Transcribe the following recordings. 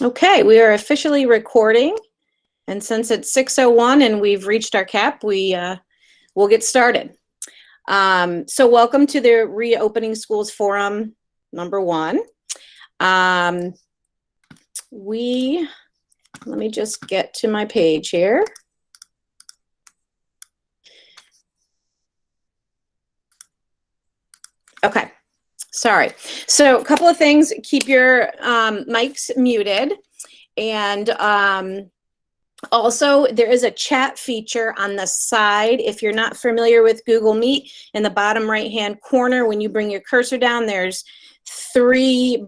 Okay, we are officially recording, and since it's 6:01 and we've reached our cap, we'll get started. So welcome to the Reopening Schools Forum number 1. Let me just get to my page here. Okay. Sorry. So a couple of things, keep your mics muted. And also there is a chat feature on the side. If you're not familiar with Google Meet, in the bottom right-hand corner, when you bring your cursor down, there's 3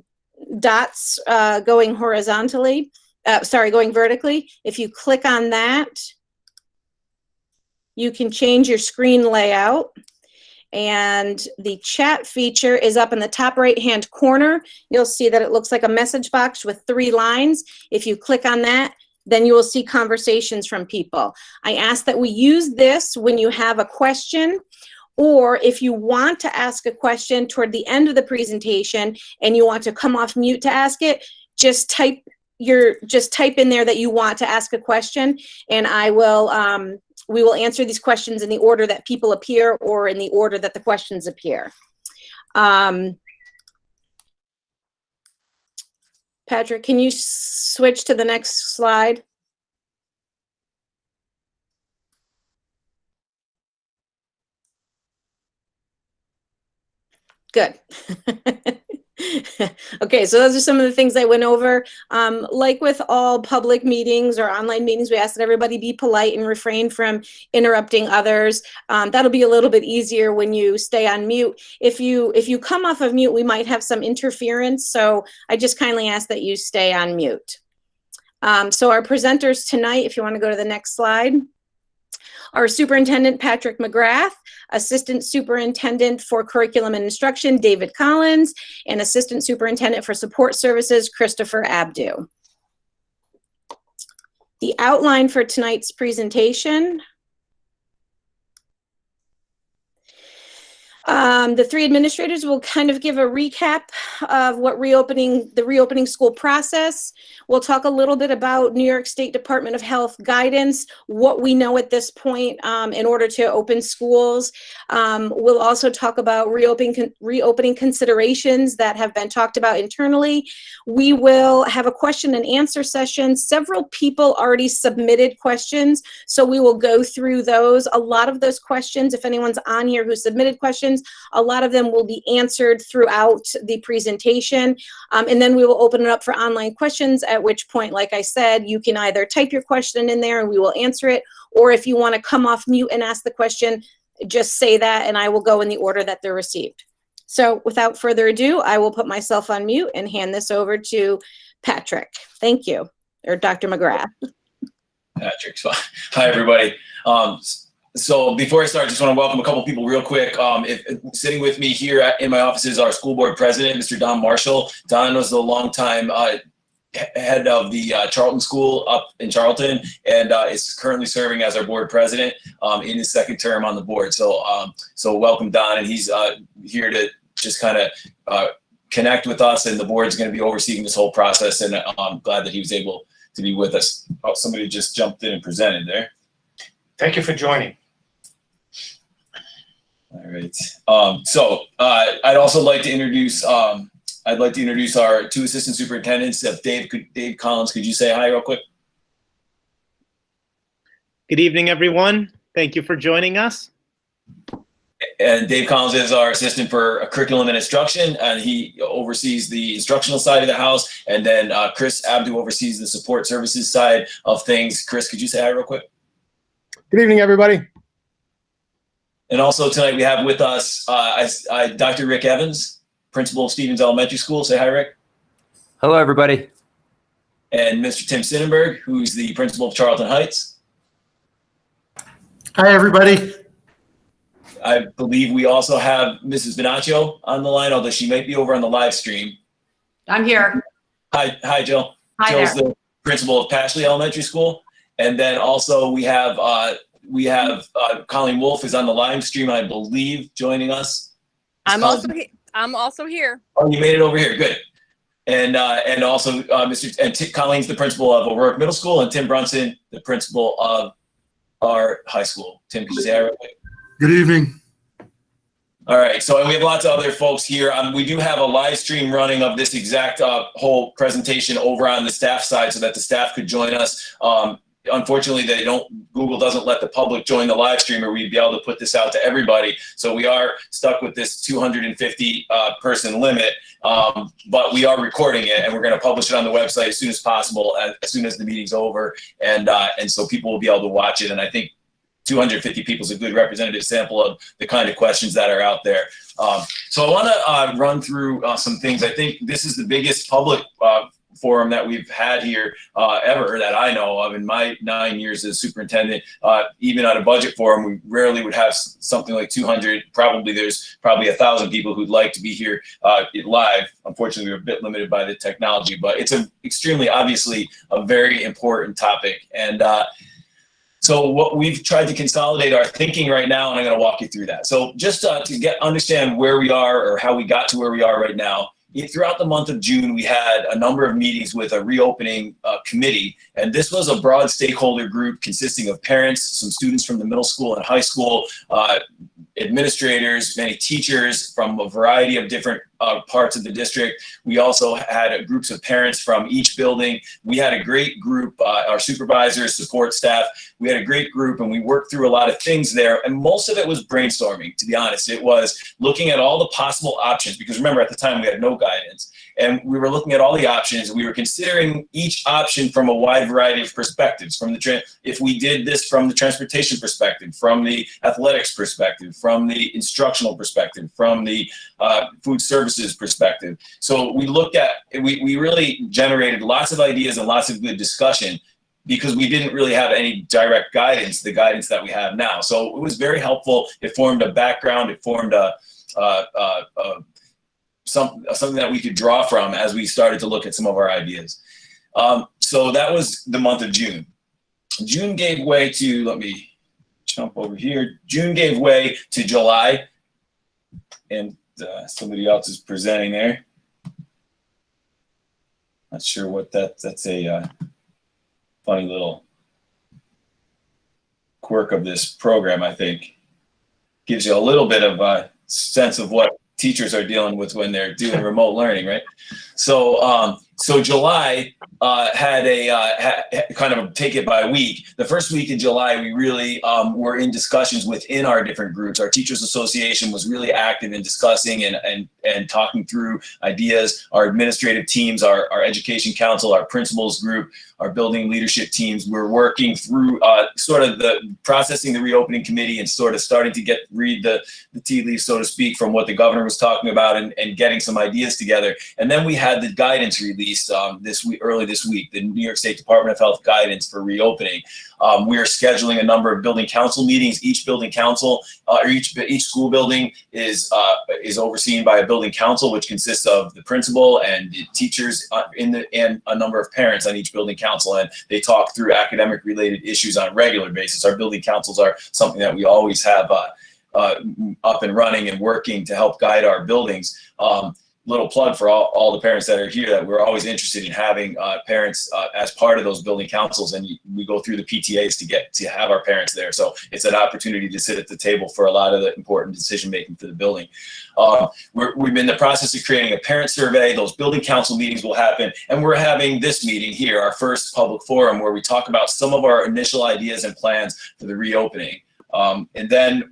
dots going horizontally, going vertically. If you click on that, you can change your screen layout. And the chat feature is up in the top right-hand corner. You'll see that it looks like a message box with 3 lines. If you click on that, then you will see conversations from people. I ask that we use this when you have a question, or if you want to ask a question toward the end of the presentation and you want to come off mute to ask it, just type in there that you want to ask a question, and we will answer these questions in the order that people appear or in the order that the questions appear. Patrick, can you switch to the next slide? Good. Okay, so those are some of the things I went over. Like with all public meetings or online meetings, we ask that everybody be polite and refrain from interrupting others. That'll be a little bit easier when you stay on mute. If you come off of mute, we might have some interference, so I just kindly ask that you stay on mute. So our presenters tonight, if you want to go to the next slide, our Superintendent Patrick McGrath, Assistant Superintendent for Curriculum and Instruction, David Collins, and Assistant Superintendent for Support Services, Christopher Abdu. The outline for tonight's presentation. The 3 administrators will kind of give a recap of what the reopening school process. We'll talk a little bit about New York State Department of Health guidance, what we know at this point in order to open schools. We'll also talk about reopening considerations that have been talked about internally. We will have a question and answer session. Several people already submitted questions, so we will go through those. A lot of those questions, if anyone's on here who submitted questions, a lot of them will be answered throughout the presentation. And then we will open it up for online questions, at which point, like I said, you can either type your question in there and we will answer it, or if you want to come off mute and ask the question, just say that and I will go in the order that they're received. So without further ado, I will put myself on mute and hand this over to Patrick. Thank you, or Dr. McGrath. Patrick's fine. Hi, everybody. So before I start, I just want to welcome a couple people real quick. Sitting with me here in my office is our school board president, Mr. Don Marshall. Don was the longtime head of the Charlton School up in Charlton, and is currently serving as our board president in his 2nd term on the board. So welcome, Don, and he's here to just kind of connect with us, and the board's going to be overseeing this whole process, and I'm glad that he was able to be with us. Oh, somebody just jumped in and presented there. Thank you for joining. All right. I'd also like to introduce our 2 assistant superintendents. Dave Collins, could you say hi real quick? Good evening, everyone. Thank you for joining us. And Dave Collins is our assistant for curriculum and instruction, and he oversees the instructional side of the house. And then Chris Abdu oversees the support services side of things. Chris, could you say hi real quick? Good evening, everybody. And also tonight we have with us Dr. Rick Evans, principal of Stevens Elementary School. Say hi, Rick. Hello, everybody. And Mr. Tim Sinnenberg, who's the principal of Charlton Heights. Hi, everybody. I believe we also have Mrs. Venaccio on the line, although she might be over on the live stream. I'm here. Hi, Jill. Hi Jill's there. the principal of Pashley Elementary School. And then also we have Colleen Wolf is on the live stream, I believe, joining us. I'm also here. Oh, you made it over here. Good. And also Colleen's the principal of O'Rourke Middle School, and Tim Brunson, the principal of our high school. Tim, could you say that real quick? Good evening. All right, so we have lots of other folks here. We do have a live stream running of this exact whole presentation over on the staff side so that the staff could join us. Unfortunately, Google doesn't let the public join the live stream, or we'd be able to put this out to everybody. So we are stuck with this 250 person limit, but we are recording it, and we're going to publish it on the website as soon as possible, as soon as the meeting's over, and so people will be able to watch it. And I think 250 people is a good representative sample of the kind of questions that are out there. So I want to run through some things. I think this is the biggest public forum that we've had here ever that I know of in my 9 years as superintendent. Even at a budget forum, we rarely would have something like 200. There's probably 1,000 people who'd like to be here live. Unfortunately, we're a bit limited by the technology, but it's extremely obviously a very important topic. And so what we've tried to consolidate our thinking right now, and I'm going to walk you through that. So just to understand where we are or how we got to where we are right now, throughout the month of June, we had a number of meetings with a reopening committee, and this was a broad stakeholder group consisting of parents, some students from the middle school and high school, administrators, many teachers from a variety of different parts of the district. We also had groups of parents from each building. We had a great group, our supervisors, support staff. We had a great group, and we worked through a lot of things there. And most of it was brainstorming, to be honest. It was looking at all the possible options, because remember, at the time we had no guidance. And we were looking at all the options. We were considering each option from a wide variety of perspectives. If we did this from the transportation perspective, from the athletics perspective, from the instructional perspective, from the food services perspective. So we looked at, we really generated lots of ideas and lots of good discussion, because we didn't really have any direct guidance, the guidance that we have now. So it was very helpful. It formed a background. It formed something that we could draw from as we started to look at some of our ideas. So that was the month of June. June gave way to, let me jump over here. June gave way to July, and somebody else is presenting there. Not sure what that's a funny little quirk of this program, I think. Gives you a little bit of a sense of what teachers are dealing with when they're doing remote learning, right? So July had kind of take it by week. The first week in July, we really were in discussions within our different groups. Our Teachers Association was really active in discussing and talking through ideas. Our administrative teams, our Education Council, our principals group, our building leadership teams, we're working through sort of the processing the reopening committee and sort of starting to read the tea leaves, so to speak, from what the governor was talking about and getting some ideas together. And then we had the guidance released early this week, the New York State Department of Health guidance for reopening. We are scheduling a number of building council meetings. Each building council, or each school building is overseen by a building council, which consists of the principal and the teachers and a number of parents on each building council, and they talk through academic related issues on a regular basis. Our building councils are something that we always have up and running and working to help guide our buildings. Little plug for all the parents that are here, that we're always interested in having parents as part of those building councils, and we go through the PTAs to have our parents there. So it's an opportunity to sit at the table for a lot of the important decision making for the building. We've been in the process of creating a parent survey. Those building council meetings will happen, and we're having this meeting here, our first public forum, where we talk about some of our initial ideas and plans for the reopening. And then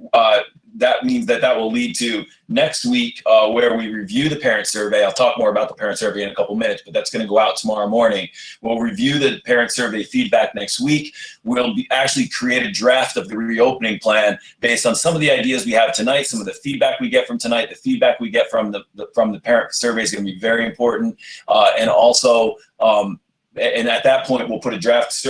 that means that will lead to next week where we review the parent survey. I'll talk more about the parent survey in a couple minutes, but that's going to go out tomorrow morning. We'll review the parent survey feedback next week. We'll actually create a draft of the reopening plan based on some of the ideas we have tonight, some of the feedback we get from tonight. The feedback we get from the parent survey is going to be very important, and also and at that point, we'll put a draft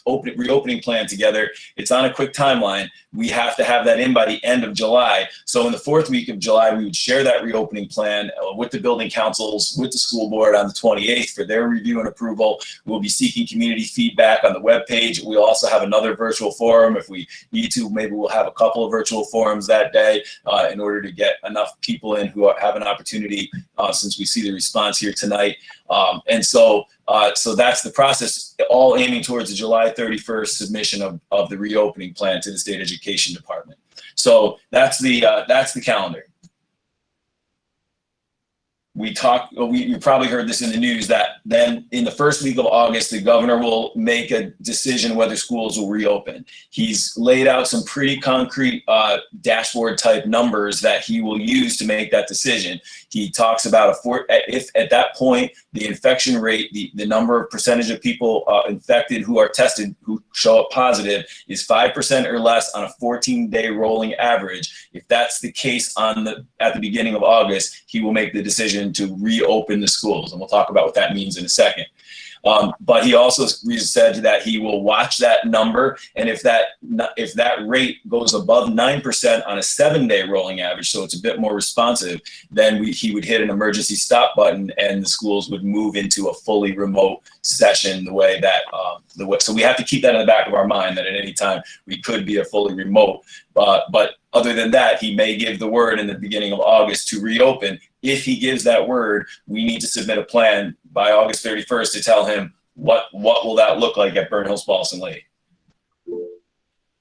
reopening plan together. It's on a quick timeline. We have to have that in by the end of July. So in the 4th week of July, we would share that reopening plan with the building councils, with the school board on the 28th for their review and approval. We'll be seeking community feedback on the webpage. We'll also have another virtual forum. If we need to, maybe we'll have a couple of virtual forums that day in order to get enough people in who have an opportunity since we see the response here tonight. So that's the process, all aiming towards the July 31st submission of the reopening plan to the State Education Department. So that's the calendar. You probably heard this in the news that then in the 1st week of August, the governor will make a decision whether schools will reopen. He's laid out some pretty concrete dashboard type numbers that he will use to make that decision. He talks about if at that point, the infection rate, the number of percentage of people infected who are tested, who show up positive, is 5% or less on a 14-day rolling average. If that's the case at the beginning of August, he will make the decision to reopen the schools. And we'll talk about what that means in a second. But he also said that he will watch that number, and if that rate goes above 9% on a 7-day rolling average, so it's a bit more responsive, then he would hit an emergency stop button, and the schools would move into a fully remote session. So we have to keep that in the back of our mind that at any time we could be a fully remote. But other than that, he may give the word in the beginning of August to reopen. If he gives that word, we need to submit a plan by August 31st to tell him what will that look like at Burn Hills Balsam Lake.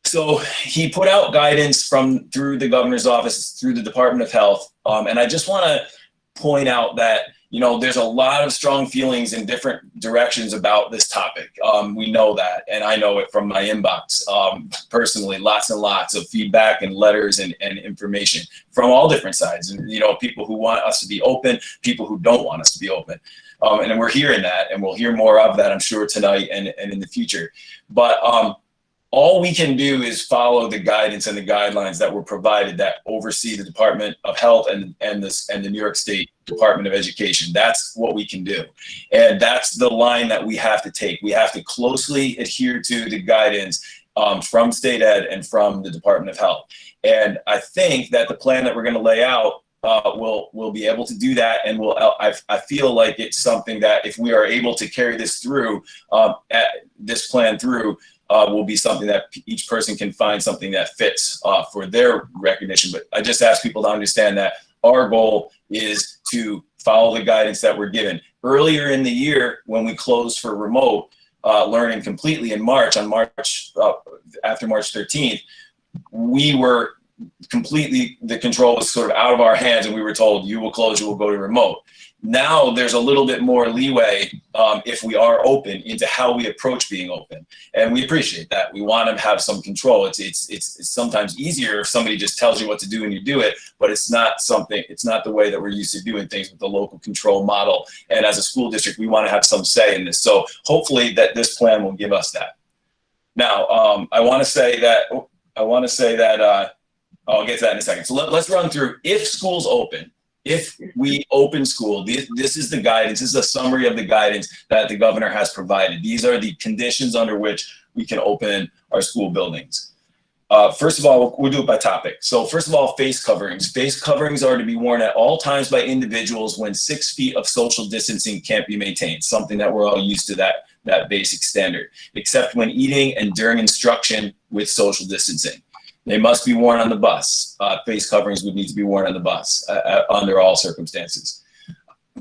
So he put out guidance through the governor's office, through the Department of Health. And I just want to point out that, there's a lot of strong feelings in different directions about this topic. We know that, and I know it from my inbox personally, lots and lots of feedback and letters and information from all different sides. And, people who want us to be open, people who don't want us to be open. And we're hearing that, and we'll hear more of that, I'm sure, tonight and in the future. But all we can do is follow the guidance and the guidelines that were provided that oversee the Department of Health and the New York State Department of Education. That's what we can do. And that's the line that we have to take. We have to closely adhere to the guidance from State Ed and from the Department of Health. And I think that the plan that we're going to lay out we'll be able to do that, and I feel like it's something that if we are able to carry this through, this plan through, will be something that each person can find something that fits for their recognition. But I just ask people to understand that our goal is to follow the guidance that we're given. Earlier in the year, when we closed for remote learning completely in March, after March 13th, we were completely, the control was sort of out of our hands, and we were told, you will close, you will go to remote. Now there's a little bit more leeway if we are open into how we approach being open, and we appreciate that. We want to have some control. It's sometimes easier if somebody just tells you what to do and you do it, but it's not the way that we're used to doing things with the local control model. And as a school district, we want to have some say in this. So hopefully that this plan will give us that. Now I want to say that I'll get to that in a second. So let's run through, if schools open, if we open school, this is the guidance, this is a summary of the guidance that the governor has provided. These are the conditions under which we can open our school buildings. First of all, we'll do it by topic. So first of all, face coverings. Face coverings are to be worn at all times by individuals when 6 feet of social distancing can't be maintained, something that we're all used to, that basic standard, except when eating and during instruction with social distancing. They must be worn on the bus. Face coverings would need to be worn on the bus under all circumstances.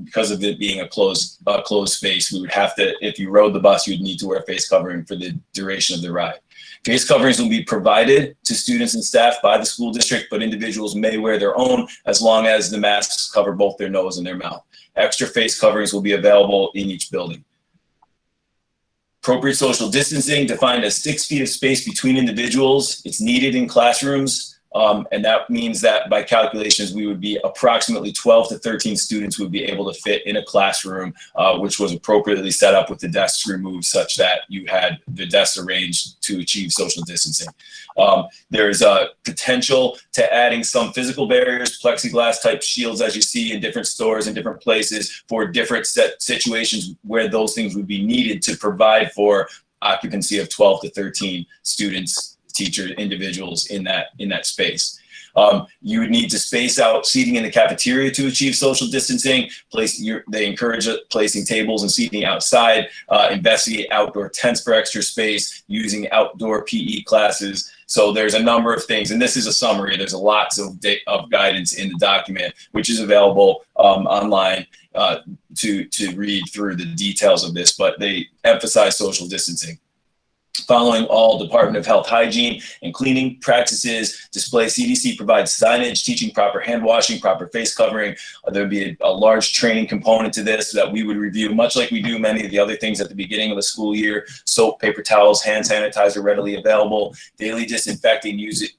Because of it being a closed space, we would have to, if you rode the bus, you'd need to wear a face covering for the duration of the ride. Face coverings will be provided to students and staff by the school district, but individuals may wear their own as long as the masks cover both their nose and their mouth. Extra face coverings will be available in each building. Appropriate social distancing, defined as 6 feet of space between individuals. It's needed in classrooms And that means that by calculations, we would be approximately 12 to 13 students would be able to fit in a classroom, which was appropriately set up with the desks removed such that you had the desks arranged to achieve social distancing. There's a potential to adding some physical barriers, plexiglass type shields, as you see in different stores and different places for different situations where those things would be needed to provide for occupancy of 12 to 13 students, teachers, individuals in that space. You would need to space out seating in the cafeteria to achieve social distancing. They encourage placing tables and seating outside, investigate outdoor tents for extra space, using outdoor PE classes. So there's a number of things, and this is a summary. There's lots of guidance in the document, which is available online to read through the details of this, but they emphasize social distancing. Following all Department of Health hygiene and cleaning practices, display CDC provides signage teaching proper hand washing, proper face covering. There would be a large training component to this that we would review, much like we do many of the other things at the beginning of the school year. Soap, paper towels, hand sanitizer readily available, daily disinfecting using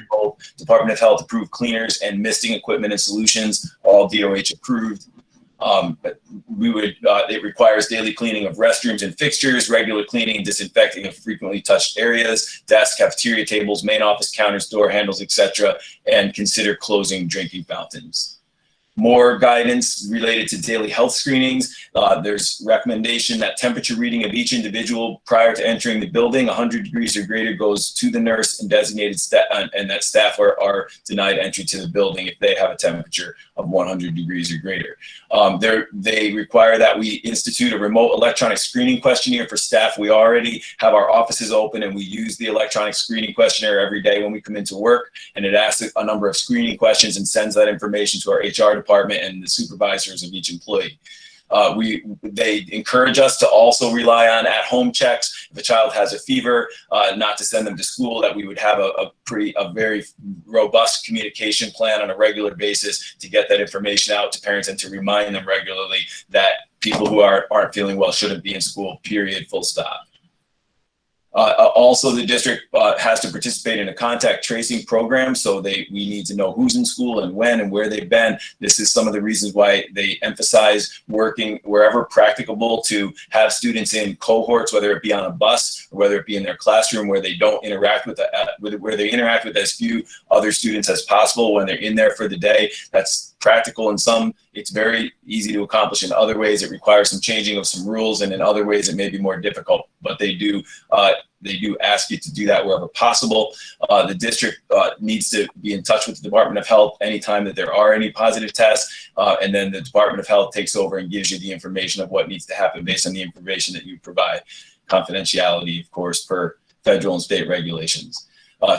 both Department of Health approved cleaners and misting equipment and solutions, all DOH approved. It requires daily cleaning of restrooms and fixtures, regular cleaning and disinfecting of frequently touched areas, desks, cafeteria tables, main office counters, door handles, etc., and consider closing drinking fountains. More guidance related to daily health screenings. There's recommendation that temperature reading of each individual prior to entering the building, 100 degrees or greater, goes to the nurse and designated staff, and that staff are denied entry to the building if they have a temperature of 100 degrees or greater. They require that we institute a remote electronic screening questionnaire for staff. We already have our offices open and we use the electronic screening questionnaire every day when we come into work, and it asks a number of screening questions and sends that information to our HR department and the supervisors of each employee. They encourage us to also rely on at-home checks. If a child has a fever, not to send them to school, that we would have a very robust communication plan on a regular basis to get that information out to parents and to remind them regularly that people who aren't feeling well shouldn't be in school, period, full stop. Also, the district has to participate in a contact tracing program, so we need to know who's in school and when and where they've been. This is some of the reasons why they emphasize working wherever practicable to have students in cohorts, whether it be on a bus or whether it be in their classroom, where they don't interact where they interact with as few other students as possible when they're in there for the day. That's practical in some. It's very easy to accomplish. In other ways, it requires some changing of some rules, and in other ways, it may be more difficult. But they do ask you to do that wherever possible. The district needs to be in touch with the Department of Health anytime that there are any positive tests, and then the Department of Health takes over and gives you the information of what needs to happen based on the information that you provide. Confidentiality, of course, per federal and state regulations.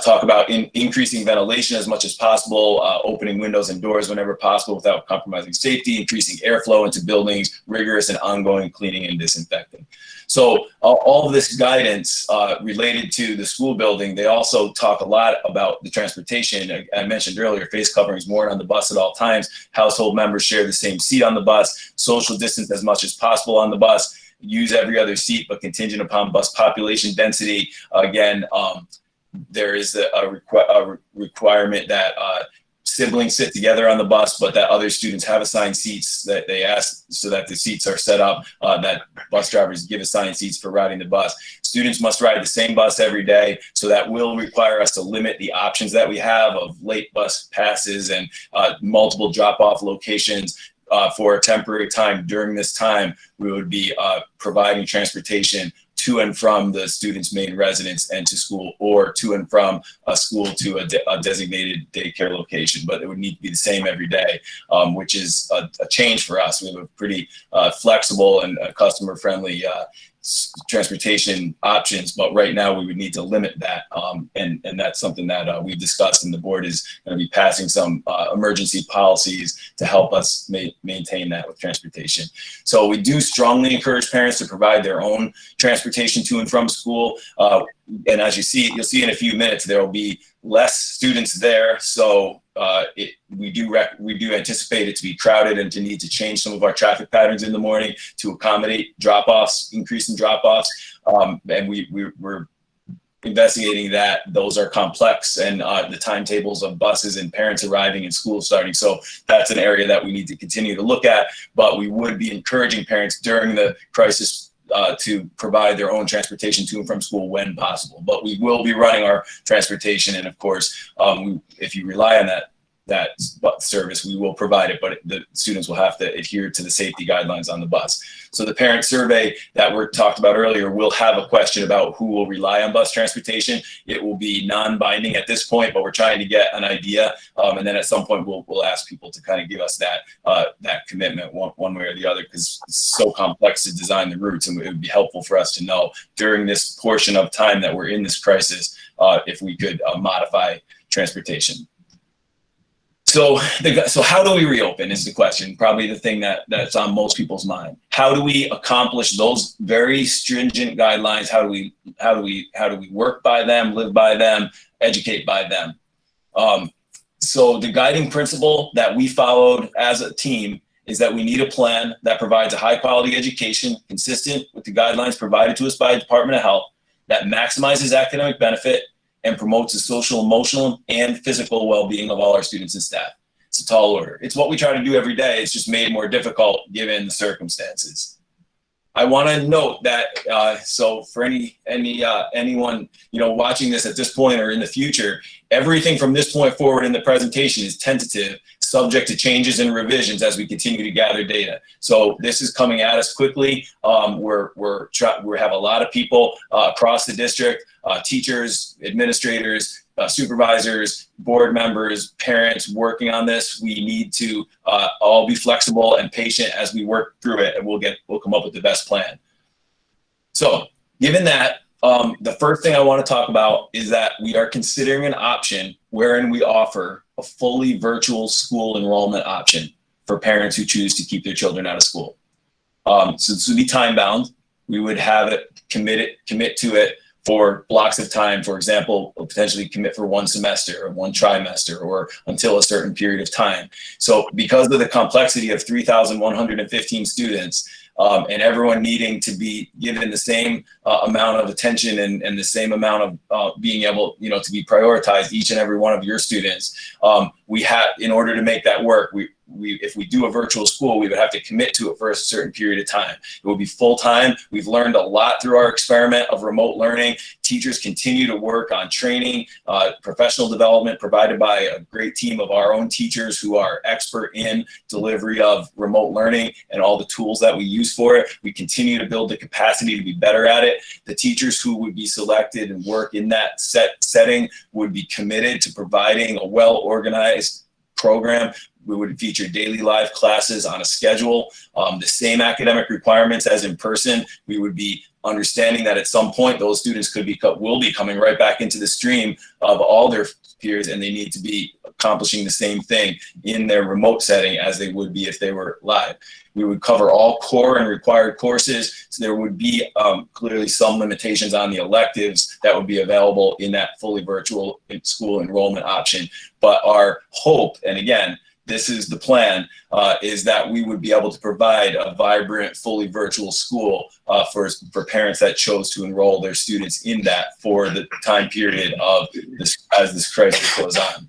Talk about increasing ventilation as much as possible, opening windows and doors whenever possible without compromising safety, increasing airflow into buildings, rigorous and ongoing cleaning and disinfecting. So all of this guidance related to the school building, they also talk a lot about the transportation. I mentioned earlier, face coverings worn on the bus at all times, household members share the same seat on the bus, social distance as much as possible on the bus, use every other seat but contingent upon bus population density. Again, there is a requirement that siblings sit together on the bus, but that other students have assigned seats that they ask so that the seats are set up, that bus drivers give assigned seats for riding the bus. Students must ride the same bus every day, so that will require us to limit the options that we have of late bus passes and multiple drop-off locations. For a temporary time during this time, we would be providing transportation to and from the student's main residence and to school, or to and from a school to a designated daycare location. But it would need to be the same every day, which is a change for us. We have a pretty flexible and customer-friendly transportation options, but right now we would need to limit that, and that's something that we've discussed, and the board is going to be passing some emergency policies to help us maintain that with transportation. So we do strongly encourage parents to provide their own transportation to and from school, and as you'll see in a few minutes, there will be less students there, so we do anticipate it to be crowded and to need to change some of our traffic patterns in the morning to accommodate drop-offs, increase in drop-offs, and we're investigating that those are complex, and the timetables of buses and parents arriving and school starting. So that's an area that we need to continue to look at, but we would be encouraging parents during the crisis to provide their own transportation to and from school when possible. But we will be running our transportation, and of course, if you rely on that bus service, we will provide it, but the students will have to adhere to the safety guidelines on the bus. So the parent survey that we talked about earlier will have a question about who will rely on bus transportation. It will be non-binding at this point, but we're trying to get an idea, and then at some point we'll ask people to kind of give us that commitment one way or the other, because it's so complex to design the routes, and it would be helpful for us to know during this portion of time that we're in this crisis if we could modify transportation. So how do we reopen is the question, probably the thing that's on most people's mind. How do we accomplish those very stringent guidelines? How do we work by them, live by them, educate by them? So the guiding principle that we followed as a team is that we need a plan that provides a high quality education consistent with the guidelines provided to us by the Department of Health, that maximizes academic benefit and promotes the social, emotional, and physical well-being of all our students and staff. It's a tall order. It's what we try to do every day. It's just made more difficult given the circumstances. I want to note that, so for anyone watching this at this point or in the future, everything from this point forward in the presentation is tentative, subject to changes and revisions as we continue to gather data. So this is coming at us quickly. We have a lot of people across the district, teachers, administrators, supervisors, board members, parents working on this. We need to all be flexible and patient as we work through it, and we'll come up with the best plan. So given that, the first thing I want to talk about is that we are considering an option wherein we offer a fully virtual school enrollment option for parents who choose to keep their children out of school. So this would be time bound. We would have it commit to it for blocks of time. For example, potentially commit for one semester or one trimester or until a certain period of time. So because of the complexity of 3,115 students, and everyone needing to be given the same amount of attention and the same amount of being able, to be prioritized, each and every one of your students, we have, in order to make that work, if we do a virtual school, we would have to commit to it for a certain period of time. It will be full time. We've learned a lot through our experiment of remote learning. Teachers continue to work on training, professional development provided by a great team of our own teachers who are expert in delivery of remote learning and all the tools that we use for it. We continue to build the capacity to be better at it. The teachers who would be selected and work in that setting would be committed to providing a well-organized program. We would feature daily live classes on a schedule, the same academic requirements as in person. We would be understanding that at some point those students will be coming right back into the stream of all their peers, and they need to be accomplishing the same thing in their remote setting as they would be if they were live. We would cover all core and required courses, so there would be clearly some limitations on the electives that would be available in that fully virtual school enrollment option. But our hope, and again, this is the plan, is that we would be able to provide a vibrant, fully virtual school for parents that chose to enroll their students in that for the time period of this, as this crisis goes on.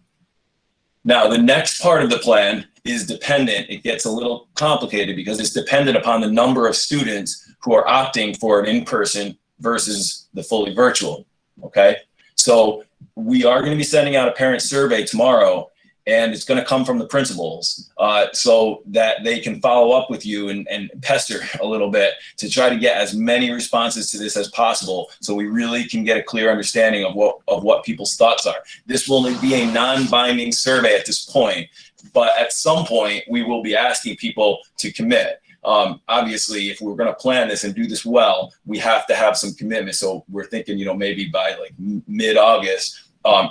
Now, the next part of the plan is dependent. It gets a little complicated because it's dependent upon the number of students who are opting for an in-person versus the fully virtual, okay? So we are going to be sending out a parent survey tomorrow, and it's going to come from the principals so that they can follow up with you and pester a little bit to try to get as many responses to this as possible, so we really can get a clear understanding of what people's thoughts are. This will be a non-binding survey at this point, but at some point we will be asking people to commit. Obviously, if we're going to plan this and do this well, we have to have some commitment. So we're thinking, maybe by like mid-August,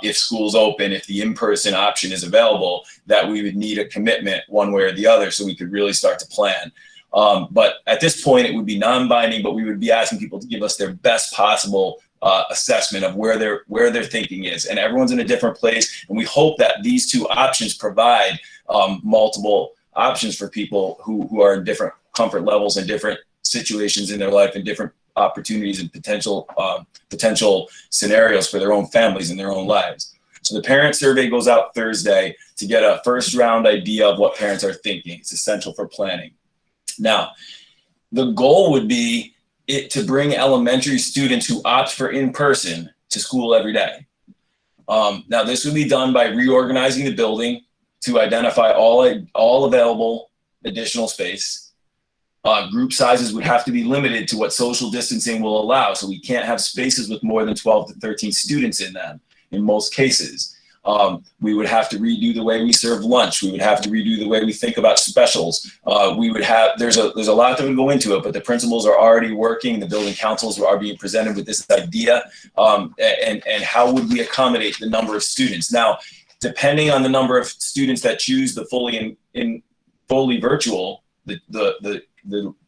if school's open, if the in-person option is available, that we would need a commitment one way or the other so we could really start to plan. But at this point, it would be non-binding, but we would be asking people to give us their best possible assessment of where their thinking is. And everyone's in a different place, and we hope that these two options provide multiple options for people who are in different comfort levels and different situations in their life and different opportunities and potential scenarios for their own families and their own lives. So the parent survey goes out Thursday to get a first round idea of what parents are thinking. It's essential for planning. Now, the goal would be to bring elementary students who opt for in-person to school every day. Now, this would be done by reorganizing the building to identify all available additional space. Group sizes would have to be limited to what social distancing will allow. So we can't have spaces with more than 12 to 13 students in them in most cases. We would have to redo the way we serve lunch. We would have to redo the way we think about specials. We would have, there's a lot that would go into it, but the principals are already working. The building councils are being presented with this idea. And how would we accommodate the number of students? Now, depending on the number of students that choose the fully virtual, the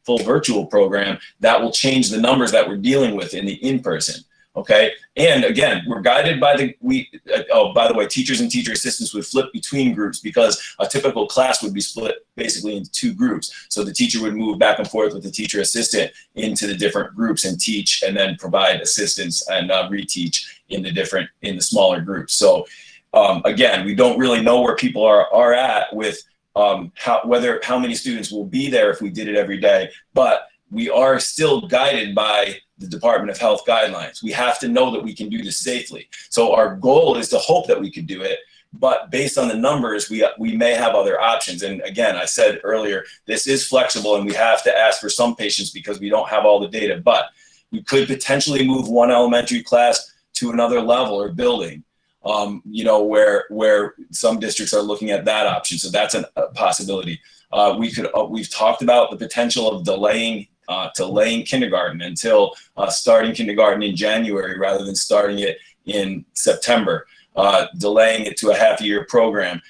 full virtual program, that will change the numbers that we're dealing with in the in-person. Okay, and again, we're guided by by the way, teachers and teacher assistants would flip between groups because a typical class would be split basically into two groups. So the teacher would move back and forth with the teacher assistant into the different groups and teach, and then provide assistance and reteach in the smaller groups. So again, we don't really know where people are at with how many students will be there if we did it every day, but we are still guided by the Department of Health guidelines. We have to know that we can do this safely. So our goal is to hope that we could do it, but based on the numbers, we may have other options. And again, I said earlier, this is flexible and we have to ask for some patience because we don't have all the data, but we could potentially move one elementary class to another level or building, you know, where some districts are looking at that option. So that's a possibility. We've talked about the potential of delaying kindergarten until starting kindergarten in January rather than starting it in September, delaying it to a half-year program.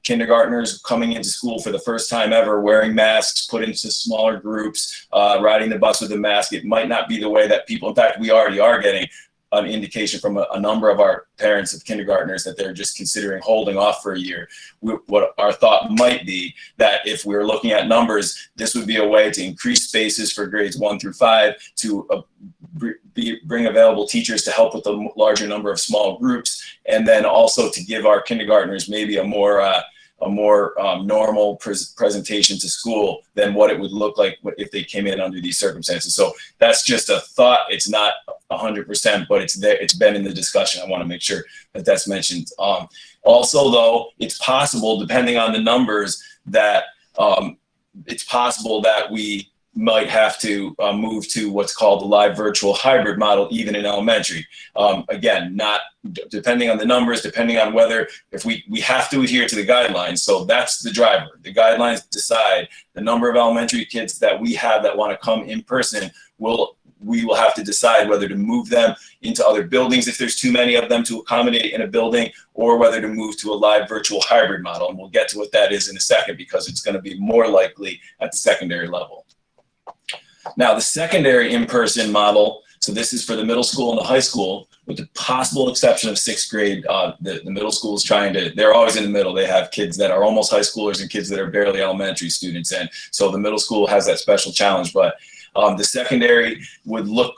Kindergartners coming into school for the first time ever, wearing masks, put into smaller groups, riding the bus with a mask. It might not be the way that people, in fact, we already are getting an indication from a number of our parents of kindergartners that they're just considering holding off for a year. What our thought might be that if we're looking at numbers, this would be a way to increase spaces for grades 1 through 5, to bring available teachers to help with a larger number of small groups, and then also to give our kindergartners maybe a more normal presentation to school than what it would look like if they came in under these circumstances. So that's just a thought. It's not 100%, but it's there. It's been in the discussion. I want to make sure that that's mentioned. Also, though, it's possible, depending on the numbers, that it's possible that we might have to move to what's called the live virtual hybrid model, even in elementary. Again, not depending on the numbers, depending on whether, if we have to adhere to the guidelines. So that's the driver. The guidelines decide the number of elementary kids that we have that want to come in person. We will have to decide whether to move them into other buildings if there's too many of them to accommodate in a building, or whether to move to a live virtual hybrid model. And we'll get to what that is in a second, because it's going to be more likely at the secondary level. Now, the secondary in-person model, so this is for the middle school and the high school, with the possible exception of 6th grade. The middle school is they're always in the middle. They have kids that are almost high schoolers and kids that are barely elementary students. And so the middle school has that special challenge. But the secondary would look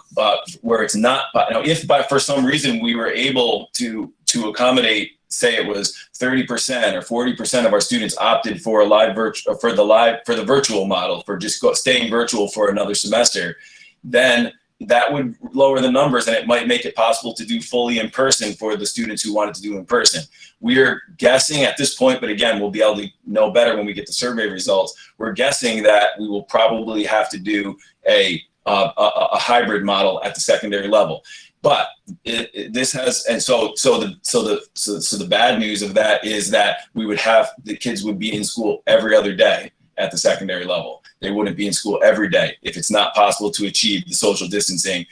where it's not. Now, if for some reason we were able to accommodate, say it was 30% or 40% of our students opted for the virtual model, for just staying virtual for another semester, then that would lower the numbers, and it might make it possible to do fully in person for the students who wanted to do in person. We're guessing at this point, but again, we'll be able to know better when we get the survey results. We're guessing that we will probably have to do a hybrid model at the secondary level. But this has, and so the bad news of that is that the kids would be in school every other day at the secondary level. They wouldn't be in school every day if it's not possible to achieve the social distancing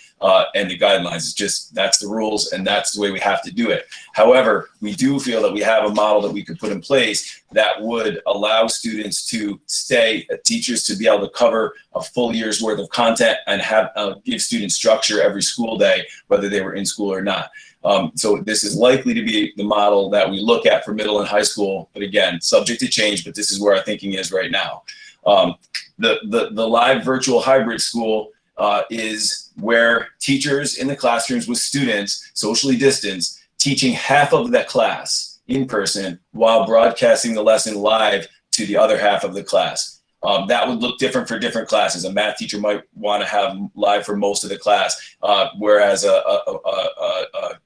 and the guidelines. It's just, that's the rules, and that's the way we have to do it. However, we do feel that we have a model that we could put in place that would allow students to stay, teachers to be able to cover a full year's worth of content and give students structure every school day, whether they were in school or not. So this is likely to be the model that we look at for middle and high school, but again, subject to change, but this is where our thinking is right now. The live virtual hybrid school is where teachers in the classrooms with students, socially distanced, teaching half of the class in person while broadcasting the lesson live to the other half of the class. That would look different for different classes. A math teacher might want to have live for most of the class, whereas a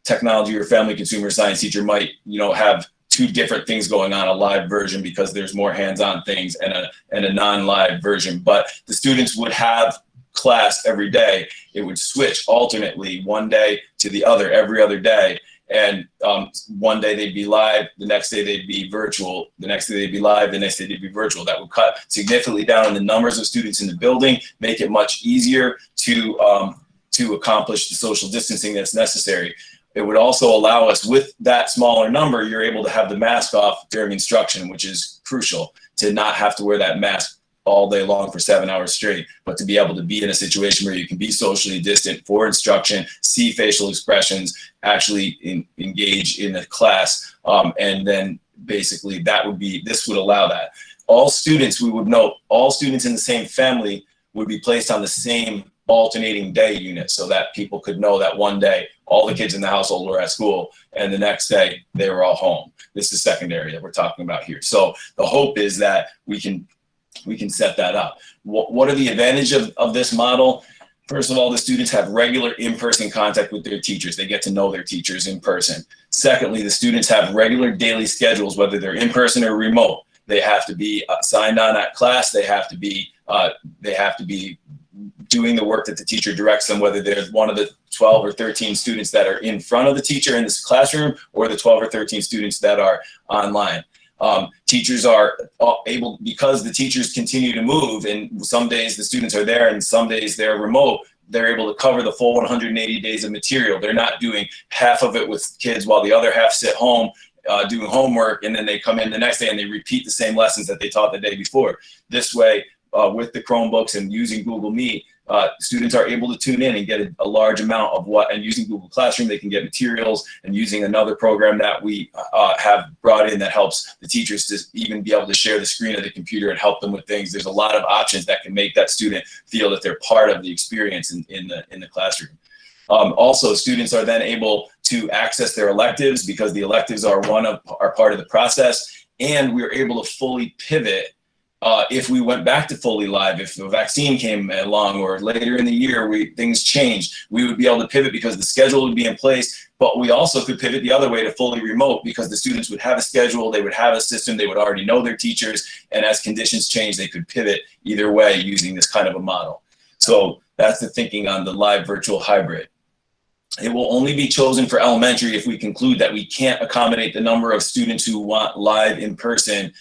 technology or family consumer science teacher might, have two different things going on, a live version because there's more hands-on things and a non-live version. But the students would have class every day. It would switch alternately one day to the other every other day. And one day they'd be live, the next day they'd be virtual, the next day they'd be live, the next day they'd be virtual. That would cut significantly down on the numbers of students in the building, make it much easier to accomplish the social distancing that's necessary. It would also allow us, with that smaller number, you're able to have the mask off during instruction, which is crucial, to not have to wear that mask all day long for 7 hours straight, but to be able to be in a situation where you can be socially distant for instruction, see facial expressions, actually engage in a class, and then basically this would allow that. All students, we would note, all students in the same family would be placed on the same alternating day unit so that people could know that one day all the kids in the household were at school and the next day they were all home. This is secondary that we're talking about here. So the hope is that we can set that up. What are the advantages of this model? First of all, the students have regular in-person contact with their teachers. They get to know their teachers in person. Secondly, the students have regular daily schedules, whether they're in person or remote. They have to be signed on at class. They have to be doing the work that the teacher directs them, whether they're one of the 12 or 13 students that are in front of the teacher in this classroom or the 12 or 13 students that are online. Teachers are able, because the teachers continue to move, and some days the students are there and some days they're remote, they're able to cover the full 180 days of material. They're not doing half of it with kids while the other half sit home doing homework, and then they come in the next day and they repeat the same lessons that they taught the day before. This way, with the Chromebooks and using Google Meet, students are able to tune in and get a large amount of and using Google Classroom, they can get materials, and using another program that we have brought in that helps the teachers to even be able to share the screen of the computer and help them with things. There's a lot of options that can make that student feel that they're part of the experience in the classroom. Also, students are then able to access their electives because the electives are part of the process, and we're able to fully pivot. If we went back to fully live, if a vaccine came along or later in the year things changed, we would be able to pivot because the schedule would be in place, but we also could pivot the other way to fully remote because the students would have a schedule, they would have a system, they would already know their teachers, and as conditions change, they could pivot either way using this kind of a model. So that's the thinking on the live virtual hybrid. It will only be chosen for elementary if we conclude that we can't accommodate the number of students who want live in person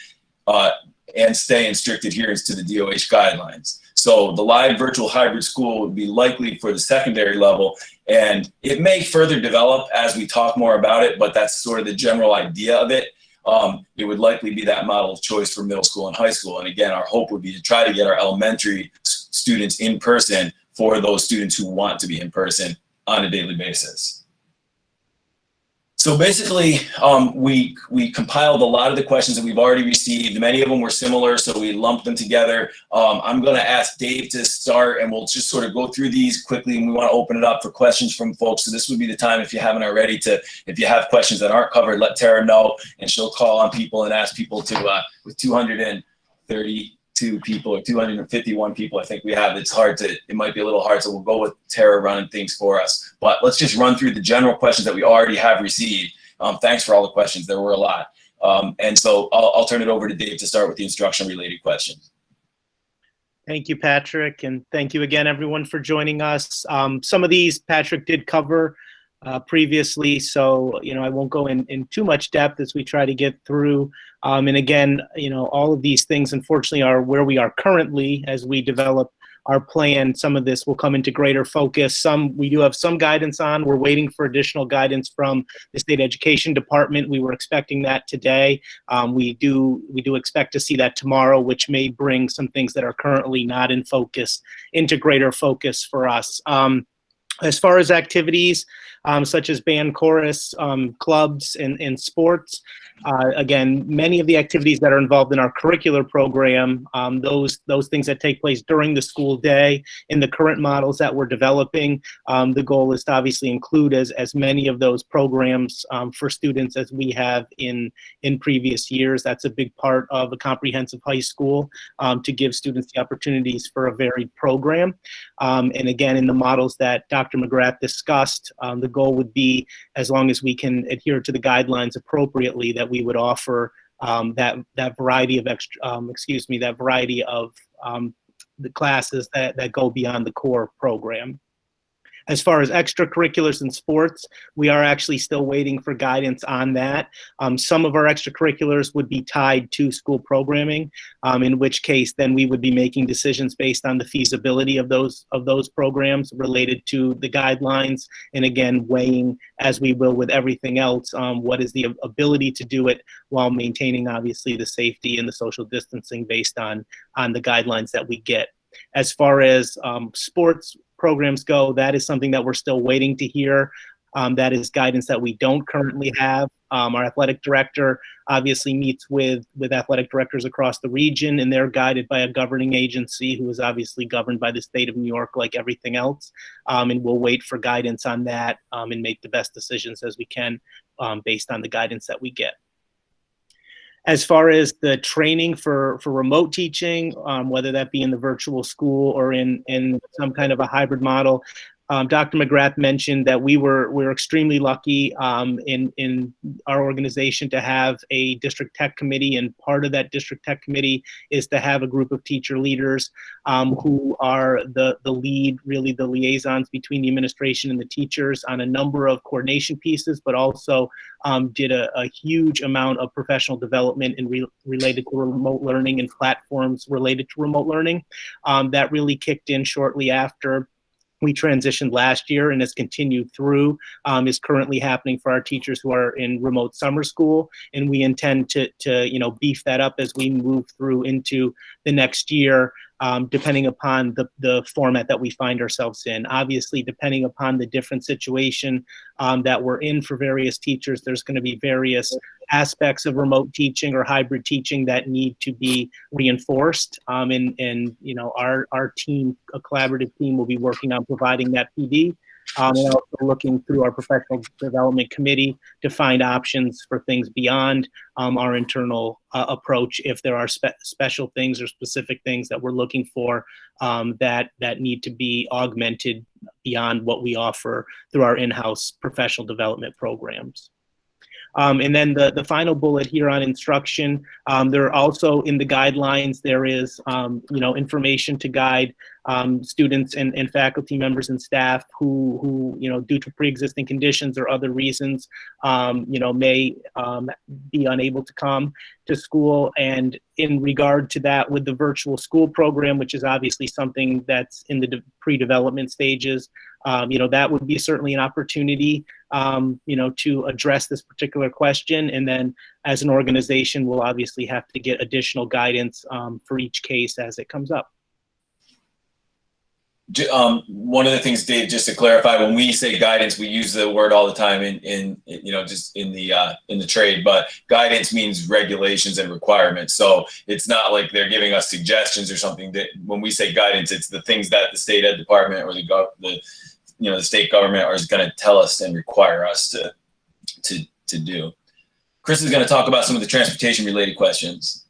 and stay in strict adherence to the DOH guidelines. So the live virtual hybrid school would be likely for the secondary level, and it may further develop as we talk more about it, but that's sort of the general idea of it. It would likely be that model of choice for middle school and high school. And again, our hope would be to try to get our elementary students in person for those students who want to be in person on a daily basis. So basically, we compiled a lot of the questions that we've already received. Many of them were similar, so we lumped them together. I'm going to ask Dave to start, and we'll just sort of go through these quickly, and we want to open it up for questions from folks. So this would be the time, if you haven't already, if you have questions that aren't covered, let Tara know, and she'll call on people and ask people to, with 232 people or 251 people, I think we have, it might be a little hard, so we'll go with Tara running things for us. But let's just run through the general questions that we already have received. Thanks for all the questions, there were a lot. And so I'll turn it over to Dave to start with the instruction related questions. Thank you, Patrick, and thank you again, everyone, for joining us. Some of these Patrick did cover previously, so I won't go in too much depth as we try to get through. And again, all of these things, unfortunately, are where we are currently as we develop our plan. Some of this will come into greater focus. Some we do have some guidance on. We're waiting for additional guidance from the State Education Department. We were expecting that today. We do expect to see that tomorrow, which may bring some things that are currently not in focus into greater focus for us. As far as activities such as band, chorus, clubs, and sports, again, many of the activities that are involved in our curricular program, those things that take place during the school day, in the current models that we're developing, the goal is to obviously include as many of those programs for students as we have in previous years. That's a big part of a comprehensive high school, to give students the opportunities for a varied program. And again, in the models that Dr. McGrath discussed, the goal would be, as long as we can adhere to the guidelines appropriately, that we would offer that variety of the classes that go beyond the core program. As far as extracurriculars and sports, we are actually still waiting for guidance on that. Some of our extracurriculars would be tied to school programming, in which case then we would be making decisions based on the feasibility of those programs related to the guidelines, and again, weighing, as we will with everything else, what is the ability to do it while maintaining obviously the safety and the social distancing based on the guidelines that we get. As far as sports programs go, that is something that we're still waiting to hear. That is guidance that we don't currently have. Our athletic director obviously meets with athletic directors across the region, and they're guided by a governing agency who is obviously governed by the state of New York like everything else. And we'll wait for guidance on that and make the best decisions as we can based on the guidance that we get. As far as the training for remote teaching, whether that be in the virtual school or in some kind of a hybrid model, Dr. McGrath mentioned that we're extremely lucky in our organization to have a district tech committee, and part of that district tech committee is to have a group of teacher leaders who are the lead, really the liaisons between the administration and the teachers on a number of coordination pieces, but also did a huge amount of professional development related to remote learning and platforms related to remote learning. That really kicked in shortly after we transitioned last year, and has continued through, is currently happening for our teachers who are in remote summer school. And we intend to beef that up as we move through into the next year, depending upon the format that we find ourselves in. Obviously, depending upon the different situation that we're in for various teachers, there's going to be various aspects of remote teaching or hybrid teaching that need to be reinforced. And our team, a collaborative team, will be working on providing that PD. And also looking through our professional development committee to find options for things beyond our internal approach, if there are special things or specific things that we're looking for that need to be augmented beyond what we offer through our in-house professional development programs. And then the final bullet here on instruction, there are also in the guidelines, there is information to guide students and faculty members and staff who due to pre-existing conditions or other reasons may be unable to come to school. And in regard to that, with the virtual school program, which is obviously something that's in the pre-development stages, that would be certainly an opportunity to address this particular question. And then as an organization, we'll obviously have to get additional guidance for each case as it comes up. One of the things, Dave, just to clarify, when we say guidance, we use the word all the time in the trade, but guidance means regulations and requirements. So it's not like they're giving us suggestions or something. That when we say guidance, it's the things that the state ed department or the state government is going to tell us and require us to do. Chris is going to talk about some of the transportation related questions.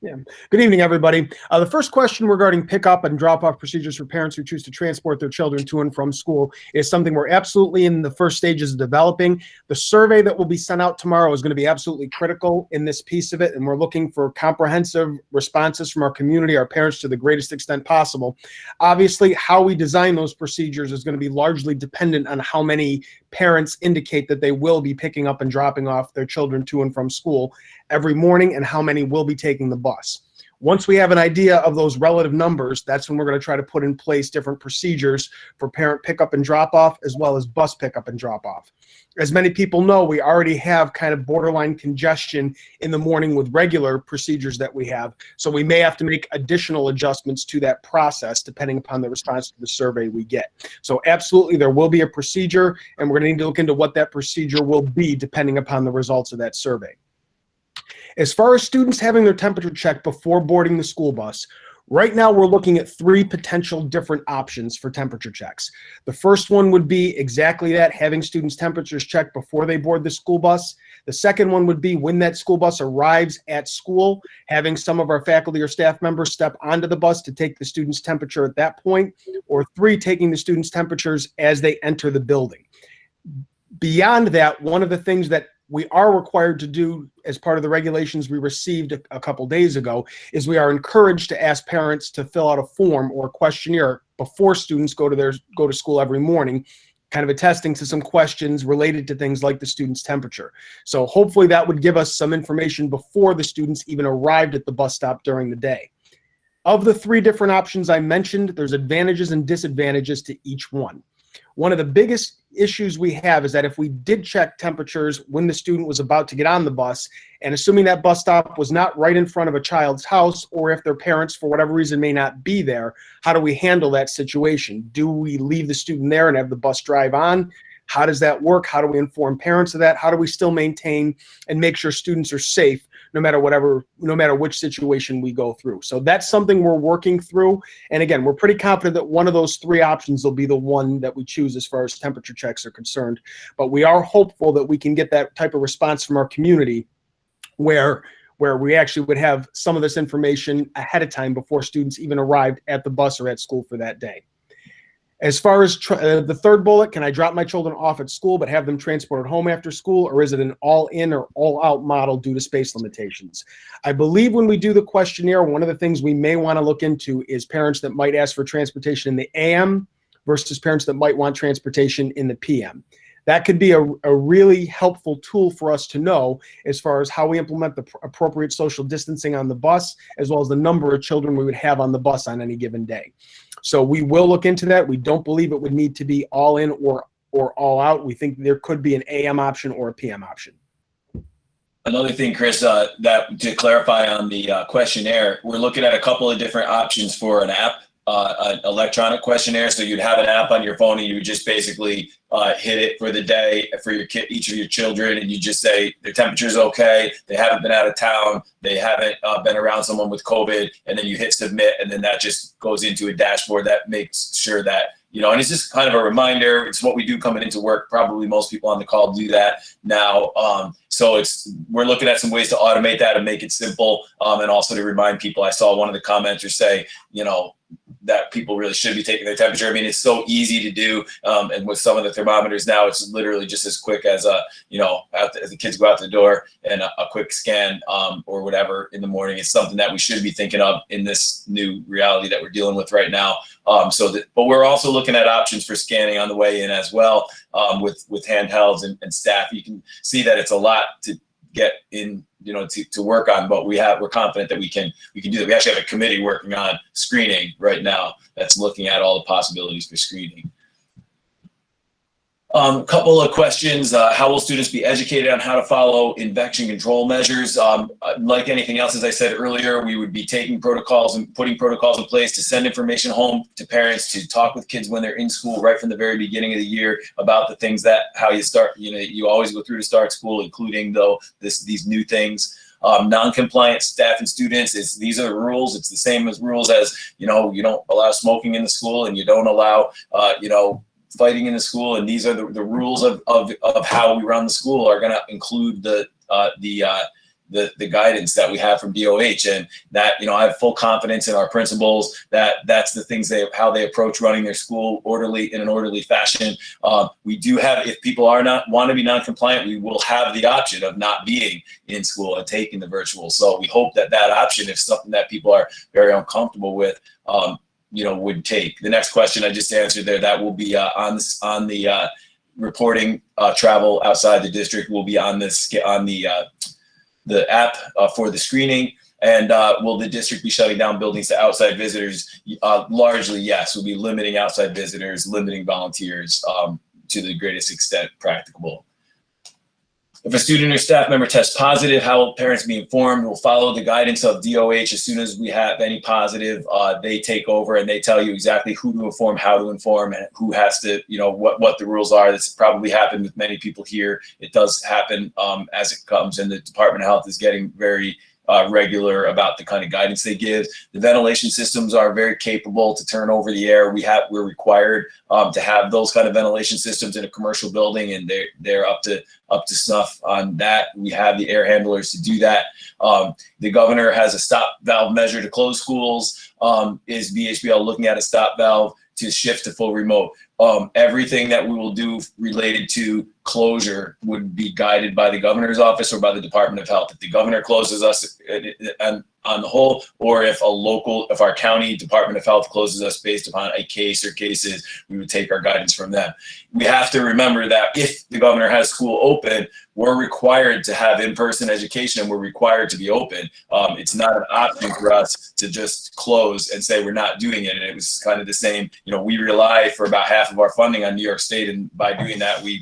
Yeah. Good evening, everybody. The first question regarding pickup and drop-off procedures for parents who choose to transport their children to and from school is something we're absolutely in the first stages of developing. The survey that will be sent out tomorrow is going to be absolutely critical in this piece of it, and we're looking for comprehensive responses from our community, our parents, to the greatest extent possible. Obviously, how we design those procedures is going to be largely dependent on how many parents indicate that they will be picking up and dropping off their children to and from school every morning, and how many will be taking the bus. Once we have an idea of those relative numbers, that's when we're going to try to put in place different procedures for parent pickup and drop off, as well as bus pickup and drop off. As many people know, we already have kind of borderline congestion in the morning with regular procedures that we have. So we may have to make additional adjustments to that process depending upon the response to the survey we get. So absolutely, there will be a procedure, and we're going to need to look into what that procedure will be depending upon the results of that survey. As far as students having their temperature checked before boarding the school bus, right now we're looking at 3 potential different options for temperature checks. The first one would be exactly that, having students' temperatures checked before they board the school bus. The second one would be when that school bus arrives at school, having some of our faculty or staff members step onto the bus to take the student's temperature at that point, or 3, taking the students' temperatures as they enter the building. Beyond that, one of the things that we are required to do as part of the regulations we received a couple days ago is we are encouraged to ask parents to fill out a form or a questionnaire before students go to school every morning, kind of attesting to some questions related to things like the student's temperature. So hopefully that would give us some information before the students even arrived at the bus stop during the day. Of the 3 different options I mentioned, there's advantages and disadvantages to each one. One of the biggest issues we have is that if we did check temperatures when the student was about to get on the bus, and assuming that bus stop was not right in front of a child's house, or if their parents for whatever reason may not be there, how do we handle that situation? Do we leave the student there and have the bus drive on? How does that work? How do we inform parents of that? How do we still maintain and make sure students are safe no matter which situation we go through? So that's something we're working through. And again, we're pretty confident that one of those 3 options will be the one that we choose as far as temperature checks are concerned. But we are hopeful that we can get that type of response from our community where we actually would have some of this information ahead of time before students even arrived at the bus or at school for that day. As far as the third bullet, can I drop my children off at school but have them transported home after school, or is it an all-in or all-out model due to space limitations? I believe when we do the questionnaire, one of the things we may want to look into is parents that might ask for transportation in the AM versus parents that might want transportation in the PM. That could be a really helpful tool for us to know as far as how we implement the appropriate social distancing on the bus, as well as the number of children we would have on the bus on any given day. So we will look into that. We don't believe it would need to be all in or all out. We think there could be an AM option or a PM option. Another thing, Chris, that to clarify on the questionnaire, we're looking at a couple of different options for an app, an electronic questionnaire. So you'd have an app on your phone and you would just basically hit it for the day for your kid, each of your children, and you just say their temperature's okay, they haven't been out of town, they haven't been around someone with COVID, and then you hit submit, and then that just goes into a dashboard that makes sure that, you know, and it's just kind of a reminder. It's what we do coming into work. Probably most people on the call do that now. So we're looking at some ways to automate that and make it simple, and also to remind people. I saw one of the commenters say, you know, that people really should be taking their temperature. I mean, it's so easy to do, and with some of the thermometers now, it's literally just as quick as you know, as the kids go out the door and a quick scan or whatever in the morning. It's something that we should be thinking of in this new reality that we're dealing with right now. But we're also looking at options for scanning on the way in as well, with handhelds and staff. You can see that it's a lot to get in, you know, to work on, but we're confident that we can do that. We actually have a committee working on screening right now that's looking at all the possibilities for screening. A couple of questions. How will students be educated on how to follow infection control measures? Like anything else, as I said earlier, we would be taking protocols and putting protocols in place to send information home to parents, to talk with kids when they're in school right from the very beginning of the year about the things that, how you start, you know, you always go through to start school, including though these new things. Non-compliant staff and students, these are the rules. It's the same as rules as, you know, you don't allow smoking in the school and you don't allow, you know, fighting in the school, and these are the rules of how we run the school are going to include the guidance that we have from DOH, and that, you know, I have full confidence in our principals that that's the things how they approach running their school in an orderly fashion. We do have, if people want to be non-compliant, we will have the option of not being in school and taking the virtual. So we hope that option, if something that people are very uncomfortable with, you know, would take. The next question I just answered there, that will be on the reporting travel outside the district will be on the app for the screening. And will the district be shutting down buildings to outside visitors? Largely, yes. We'll be limiting outside visitors, limiting volunteers to the greatest extent practicable. If a student or staff member tests positive, how will parents be informed? We'll follow the guidance of DOH. As soon as we have any positive, they take over and they tell you exactly who to inform, how to inform, and who has to, what the rules are. That's probably happened with many people here. It does happen as it comes, and the Department of Health is getting very regular about the kind of guidance they give. The ventilation systems are very capable to turn over the air. We're required to have those kind of ventilation systems in a commercial building, and they're up to snuff on that. We have the air handlers to do that. The governor has a stop valve measure to close schools. Is BHBL looking at a stop valve to shift to full remote? Everything that we will do related to closure would be guided by the governor's office or by the Department of Health. If the governor closes us on the whole, or if our county Department of Health closes us based upon a case or cases, we would take our guidance from them. We have to remember that if the governor has school open, we're required to have in-person education and we're required to be open. It's not an option for us to just close and say we're not doing it. And it was kind of the same, we rely for about half of our funding on New York State. And by doing that, we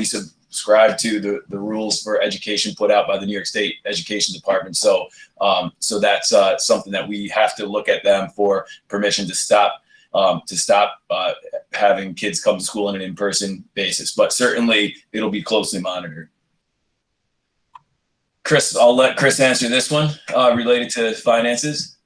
subscribe to the rules for education put out by the New York State Education Department. So that's something that we have to look at them for permission to stop having kids come to school on an in-person basis. But certainly it'll be closely monitored. Chris, I'll let Chris answer this one related to finances.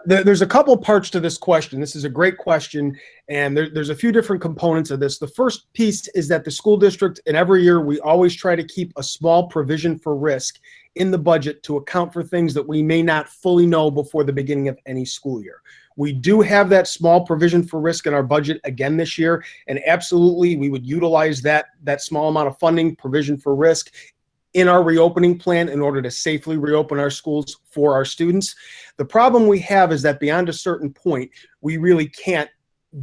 There's a couple parts to this question. This is a great question, and there's a few different components of this. The first piece is that the school district, and every year we always try to keep a small provision for risk in the budget to account for things that we may not fully know before the beginning of any school year. We do have that small provision for risk in our budget again this year, and absolutely we would utilize that small amount of funding provision for risk in our reopening plan in order to safely reopen our schools for our students. The problem we have is that beyond a certain point, we really can't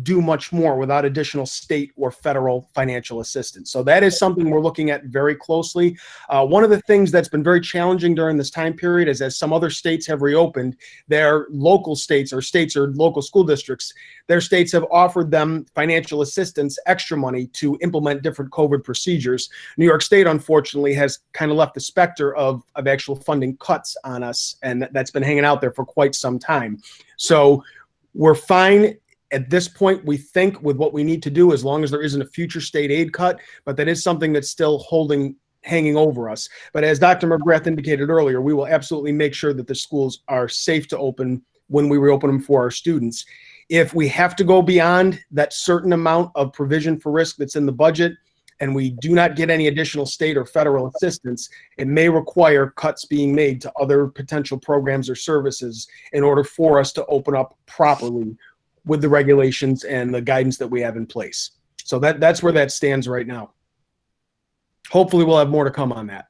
do much more without additional state or federal financial assistance. So that is something we're looking at very closely. One of the things that's been very challenging during this time period is, as some other states have reopened, their local states or local school districts, their states have offered them financial assistance, extra money to implement different COVID procedures. New York State, unfortunately, has kind of left the specter of actual funding cuts on us, and that's been hanging out there for quite some time. So we're fine at this point, we think, with what we need to do, as long as there isn't a future state aid cut, but that is something that's still hanging over us. But as Dr. McGrath indicated earlier, we will absolutely make sure that the schools are safe to open when we reopen them for our students. If we have to go beyond that certain amount of provision for risk that's in the budget, and we do not get any additional state or federal assistance, it may require cuts being made to other potential programs or services in order for us to open up properly with the regulations and the guidance that we have in place. So that's where that stands right now. Hopefully we'll have more to come on that.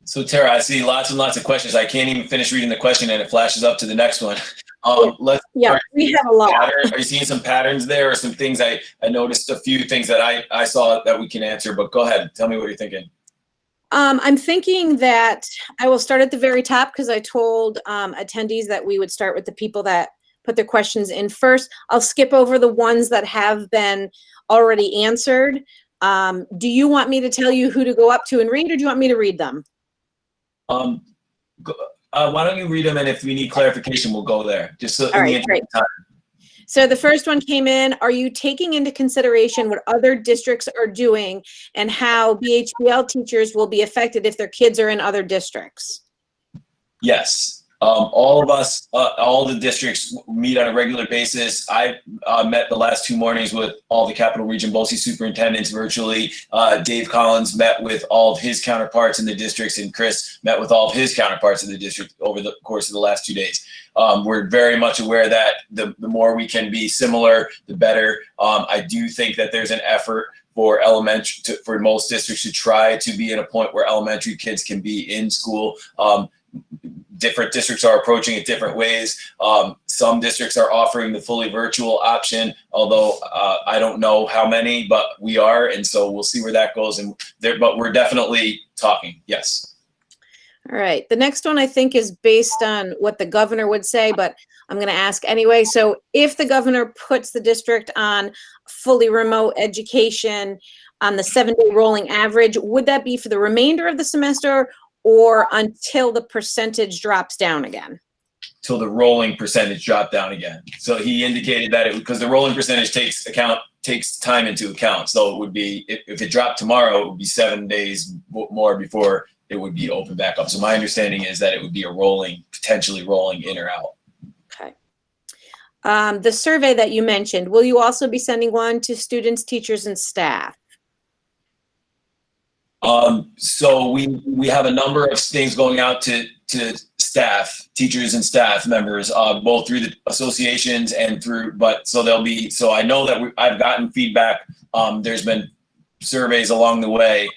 So Tara, I see lots and lots of questions. I can't even finish reading the question and it flashes up to the next one. We have a lot. Are you seeing some patterns there, or some things? I noticed a few things that I saw that we can answer, but go ahead. Tell me what you're thinking. I'm thinking that I will start at the very top, because I told attendees that we would start with the people that put their questions in first. I'll skip over the ones that have been already answered. Do you want me to tell you who to go up to and read, or do you want me to read them? Why don't you read them, and if we need clarification, we'll go there. Just so All right, great. So the first one came in: are you taking into consideration what other districts are doing and how BHBL teachers will be affected if their kids are in other districts? Yes. All of us, all the districts meet on a regular basis. I met the last 2 mornings with all the Capital Region BOCES superintendents virtually. Dave Collins met with all of his counterparts in the districts, and Chris met with all of his counterparts in the district over the course of the last 2 days. We're very much aware that the more we can be similar, the better. I do think that there's an effort for for most districts to try to be at a point where elementary kids can be in school. Different districts are approaching it different ways. Some districts are offering the fully virtual option, although I don't know how many, but we are, and so we'll see where that goes. But we're definitely talking. Yes. All right. The next one I think is based on what the governor would say, but I'm going to ask anyway. So if the governor puts the district on fully remote education on the 7-day rolling average, would that be for the remainder of the semester or until the percentage drops down again? Till the rolling percentage dropped down again. So he indicated that because the rolling percentage takes time into account. So it would be, if it dropped tomorrow, it would be 7 days more before it would be open back up. So my understanding is that it would be a potentially rolling in or out. Okay. The survey that you mentioned, will you also be sending one to students, teachers, and staff? So we have a number of things going out to staff, teachers and staff members, both through the associations and through, so I know that I've gotten feedback. There's been surveys along the way.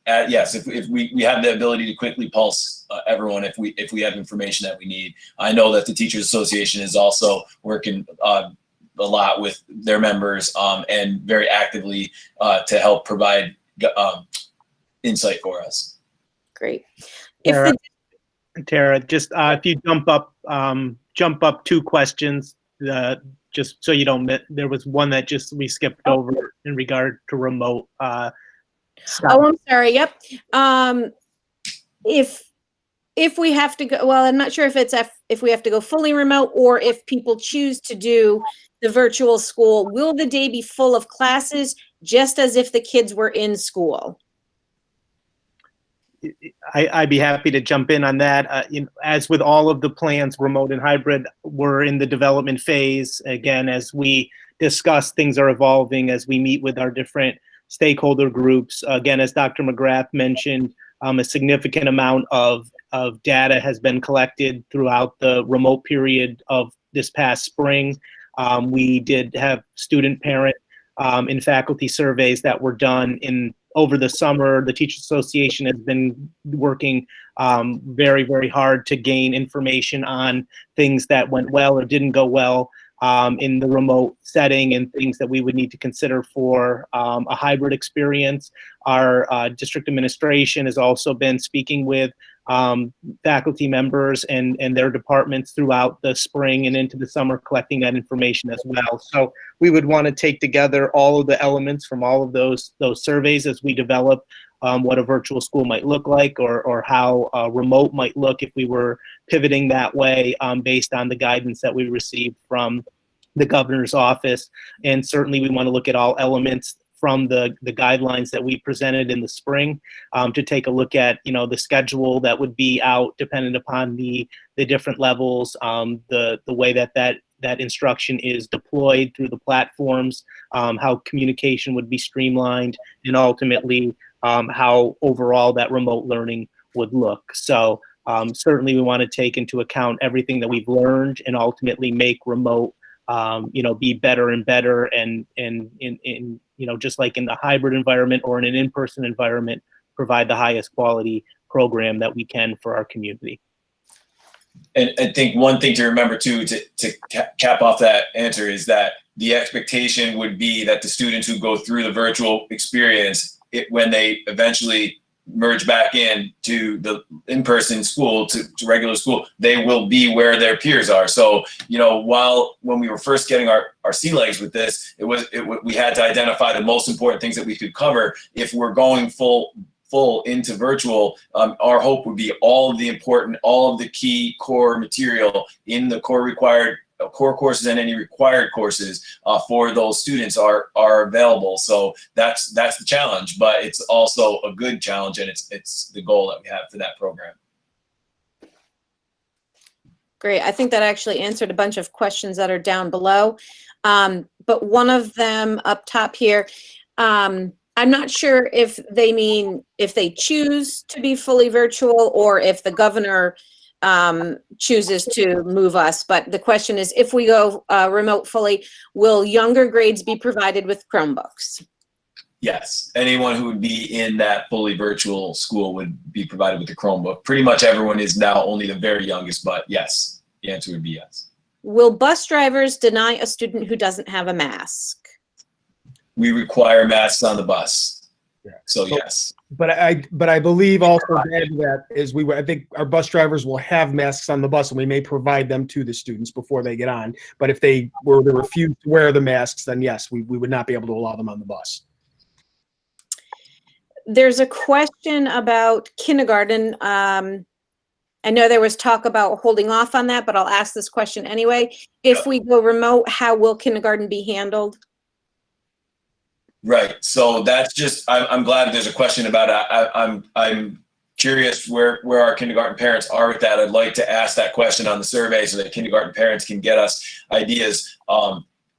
Yes, if we have the ability to quickly pulse everyone, if we have information that we need. I know that the Teachers Association is also working a lot with their members and very actively to help provide insight for us. Great. Tara, just if you jump up 2 questions, just so you don't miss. There was one that we skipped over in regard to remote. Stuff. Oh, I'm sorry. Yep. If we have to go, well, I'm not sure if it's if we have to go fully remote or if people choose to do the virtual school, will the day be full of classes just as if the kids were in school? I'd be happy to jump in on that. As with all of the plans, remote and hybrid, we're in the development phase. Again, as we discuss, things are evolving as we meet with our different stakeholder groups. Again, as Dr. McGrath mentioned, a significant amount of data has been collected throughout the remote period of this past spring. We did have student, parent, and faculty surveys that were done over the summer. The Teachers Association has been working very, very hard to gain information on things that went well or didn't go well in the remote setting and things that we would need to consider for a hybrid experience. Our district administration has also been speaking with faculty members and their departments throughout the spring and into the summer, collecting that information as well. So we would want to take together all of the elements from all of those surveys as we develop what a virtual school might look like, or how remote might look if we were pivoting that way based on the guidance that we received from the governor's office. And certainly we want to look at all elements from the guidelines that we presented in the spring to take a look at, the schedule that would be out dependent upon the different levels, the way that instruction is deployed through the platforms, how communication would be streamlined, and ultimately how overall that remote learning would look. So certainly we want to take into account everything that we've learned and ultimately make remote be better and better, and in just like in the hybrid environment or in an in-person environment, provide the highest quality program that we can for our community. And I think one thing to remember too, to cap off that answer, is that the expectation would be that the students who go through the virtual experience, when they eventually merge back in to the in-person school, to regular school, they will be where their peers are. So, when we were first getting our sea legs with this, we had to identify the most important things that we could cover. If we're going full into virtual, our hope would be all of the key core material in the core courses and any required courses for those students are available. So that's the challenge, but it's also a good challenge, and it's the goal that we have for that program. Great. I think that actually answered a bunch of questions that are down below. But one of them up top here, I'm not sure if they mean if they choose to be fully virtual or if the governor chooses to move us. But the question is, if we go remote fully, will younger grades be provided with Chromebooks? Yes, anyone who would be in that fully virtual school would be provided with a Chromebook. Pretty much everyone is now, only the very youngest, but yes, the answer would be yes. Will bus drivers deny a student who doesn't have a mask? We require masks on the bus. Yeah. So yes. But I believe also to add to that is I think our bus drivers will have masks on the bus, and we may provide them to the students before they get on. But if they were to refuse to wear the masks, then yes, we would not be able to allow them on the bus. There's a question about kindergarten. I know there was talk about holding off on that, but I'll ask this question anyway. If we go remote, how will kindergarten be handled? Right. So that's just, I'm glad there's a question about it. I'm curious where our kindergarten parents are with that. I'd like to ask that question on the survey so that kindergarten parents can get us ideas.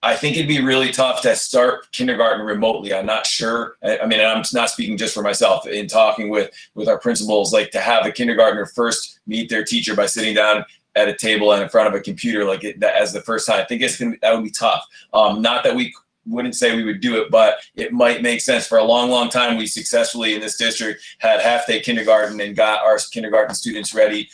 I think it'd be really tough to start kindergarten remotely. I'm not sure. I mean, I'm not speaking just for myself. In talking with our principals, like to have a kindergartner first meet their teacher by sitting down at a table and in front of a computer like that as the first time. I think that would be tough. Not that we wouldn't say we would do it, but it might make sense. For a long time, we successfully in this district had half-day kindergarten and got our kindergarten students ready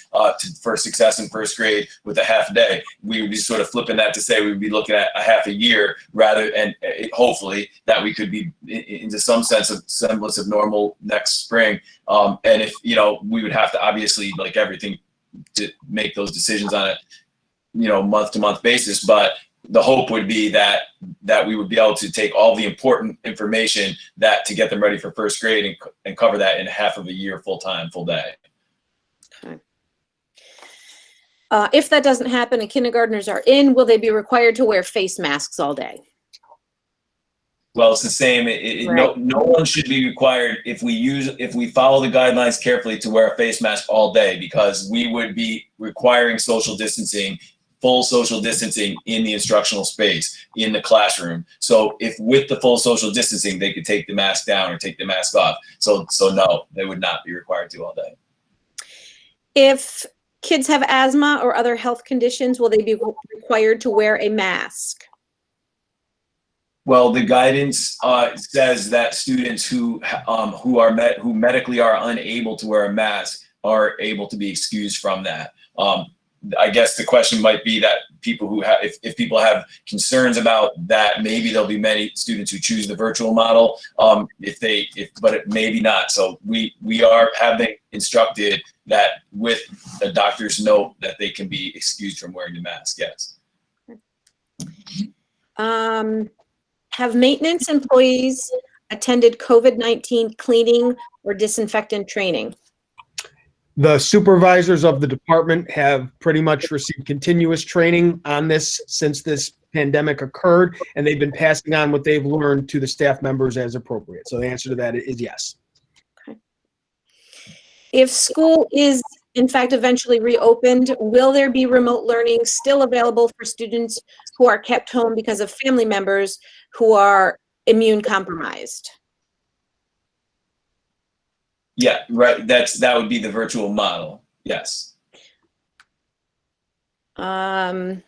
for success in first grade with a half day. We would be sort of flipping that to say we would be looking at a half a year rather, and hopefully that we could be into some semblance of normal next spring. And if, we would have to obviously, like everything, to make those decisions on a, month-to-month basis, but the hope would be that we would be able to take all the important information to get them ready for first grade and cover that in half of a year, full day. Okay. If that doesn't happen and kindergartners are in, will they be required to wear face masks all day? Well, it's the same. Right. No one should be required if we follow the guidelines carefully to wear a face mask all day, because we would be requiring full social distancing in the instructional space in the classroom. So if with the full social distancing, they could take the mask down or take the mask off. So no, they would not be required to all day. If kids have asthma or other health conditions, will they be required to wear a mask? Well, the guidance says that students who medically are unable to wear a mask are able to be excused from that. I guess the question might be that people who have, if people have concerns about that, maybe there'll be many students who choose the virtual model. But it maybe not. So we have been instructed that with a doctor's note that they can be excused from wearing the mask. Yes. Have maintenance employees attended COVID-19 cleaning or disinfectant training? The supervisors of the department have pretty much received continuous training on this since this pandemic occurred, and they've been passing on what they've learned to the staff members as appropriate. So the answer to that is yes. Okay. If school is in fact eventually reopened, will there be remote learning still available for students who are kept home because of family members who are immune compromised? Yeah, right. That would be the virtual model. Yes. Hang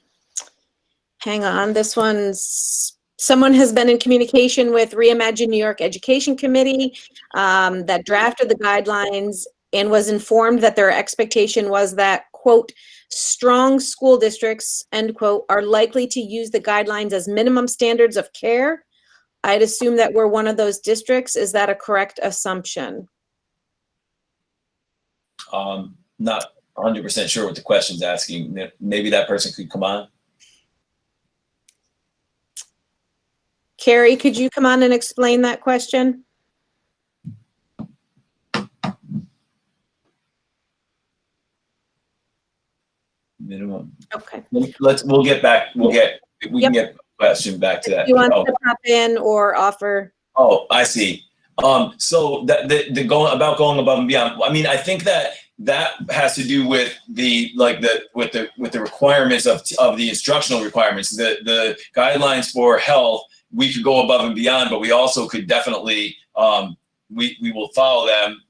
on, someone has been in communication with Reimagine New York Education Committee that drafted the guidelines and was informed that their expectation was that, quote, strong school districts, end quote, are likely to use the guidelines as minimum standards of care. I'd assume that we're one of those districts. Is that a correct assumption? Not 100% sure what the question's asking. Maybe that person could come on. Carrie, could you come on and explain that question? Minimum. Okay. We can get the question back to that. If you want to pop in or offer. Oh, I see. So going above and beyond. I mean, I think that has to do with the requirements of the instructional requirements. The guidelines for health, we could go above and beyond, but we also could definitely we will follow them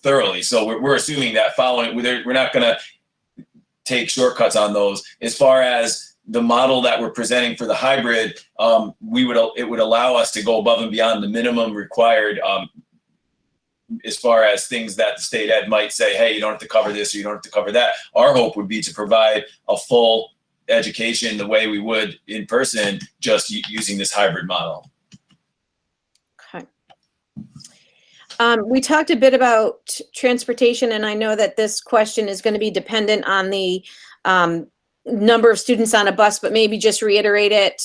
thoroughly. So we're assuming that we're not going to take shortcuts on those. As far as the model that we're presenting for the hybrid, it would allow us to go above and beyond the minimum required as far as things that the state ed might say, hey, you don't have to cover this or you don't have to cover that. Our hope would be to provide a full education the way we would in person, just using this hybrid model. Okay. We talked a bit about transportation, and I know that this question is going to be dependent on the number of students on a bus, but maybe just reiterate it.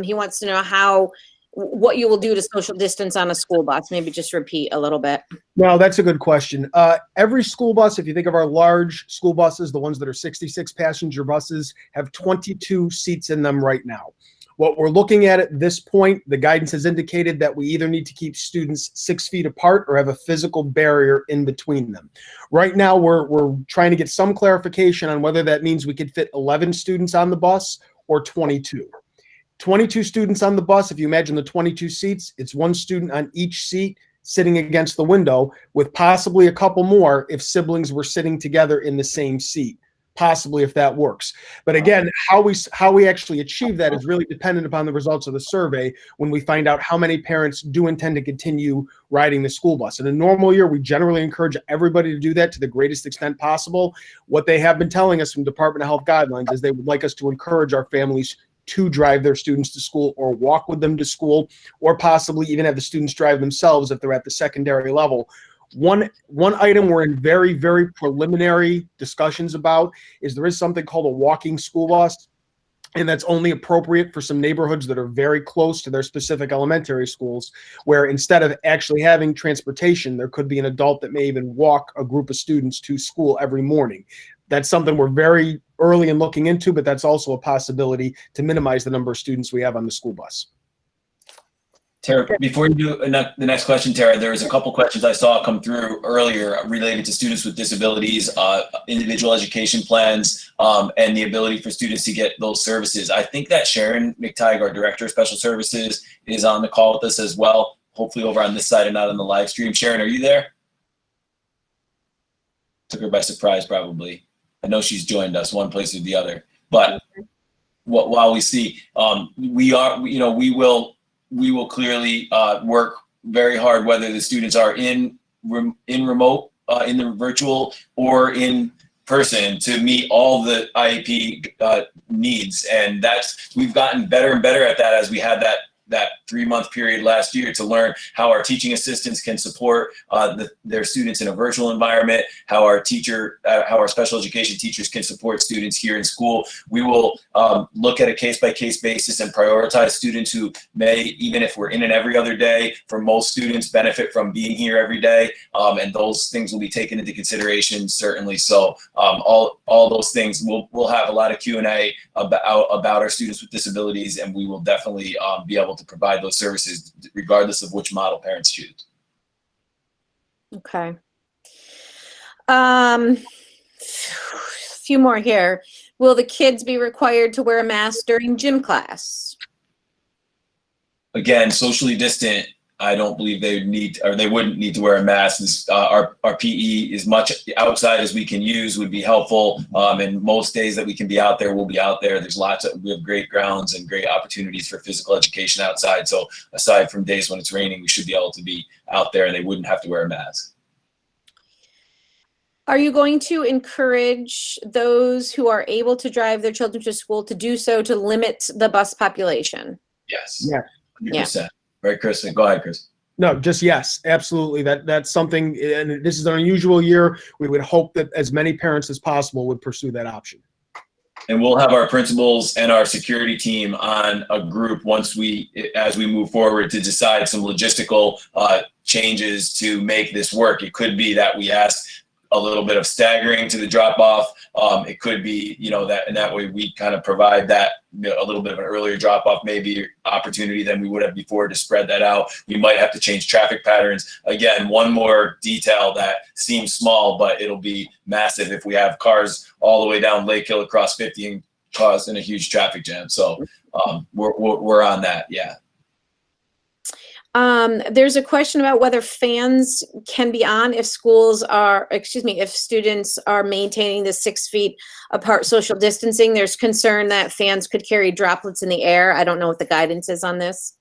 He wants to know what you will do to social distance on a school bus. Maybe just repeat a little bit. No, that's a good question. Every school bus, if you think of our large school buses, the ones that are 66 passenger buses, have 22 seats in them right now. What we're looking at this point, the guidance has indicated that we either need to keep students 6 feet apart or have a physical barrier in between them. Right now, we're trying to get some clarification on whether that means we could fit 11 students on the bus or 22. 22 students on the bus, if you imagine the 22 seats, it's one student on each seat sitting against the window, with possibly a couple more if siblings were sitting together in the same seat. Possibly, if that works. But again, how we actually achieve that is really dependent upon the results of the survey when we find out how many parents do intend to continue riding the school bus. In a normal year, we generally encourage everybody to do that to the greatest extent possible. What they have been telling us from Department of Health guidelines is they would like us to encourage our families to drive their students to school or walk with them to school, or possibly even have the students drive themselves if they're at the secondary level. One item we're in very, very preliminary discussions about is there is something called a walking school bus, and that's only appropriate for some neighborhoods that are very close to their specific elementary schools, where instead of actually having transportation, there could be an adult that may even walk a group of students to school every morning. That's something we're very early in looking into, but that's also a possibility to minimize the number of students we have on the school bus. Tara, before you do the next question, Tara, there was a couple questions I saw come through earlier related to students with disabilities, individual education plans, and the ability for students to get those services. I think that Sharon McTighe, our Director of Special Services, is on the call with us as well, hopefully over on this side and not on the live stream. Sharon, are you there? Took her by surprise, probably. I know she's joined us one place or the other, but while we see, we will clearly work very hard, whether the students are in remote, in the virtual or in person, to meet all the IEP needs. And we've gotten better and better at that as we had that 3-month period last year to learn how our teaching assistants can support their students in a virtual environment, how our special education teachers can support students here in school. We will look at a case-by-case basis and prioritize students who may, even if we're in an every other day, for most students benefit from being here every day. And those things will be taken into consideration, certainly. So all those things, we'll have a lot of Q&A about our students with disabilities, and we will definitely be able to provide those services regardless of which model parents choose. Okay. Few more here. Will the kids be required to wear a mask during gym class? Again, socially distant, I don't believe they wouldn't need to wear a mask. Our PE, as much outside as we can use, would be helpful. And most days that we can be out there, we'll be out there. We have great grounds and great opportunities for physical education outside. So aside from days when it's raining, we should be able to be out there and they wouldn't have to wear a mask. Are you going to encourage those who are able to drive their children to school to do so to limit the bus population? Yes. Yeah. 100%. Right, Chris? Go ahead, Chris. No, just yes, absolutely. That's something, and this is an unusual year. We would hope that as many parents as possible would pursue that option. And we'll have our principals and our security team on a group as we move forward to decide some logistical changes to make this work. It could be that we ask a little bit of staggering to the drop off. It could be, that way we kind of provide that a little bit of an earlier drop off, maybe opportunity than we would have before to spread that out. We might have to change traffic patterns. Again, one more detail that seems small, but it'll be massive if we have cars all the way down Lake Hill across 50 and causing a huge traffic jam. So we're on that. Yeah. There's a question about whether fans can be on if if students are maintaining the 6 feet apart social distancing. There's concern that fans could carry droplets in the air. I don't know what the guidance is on this.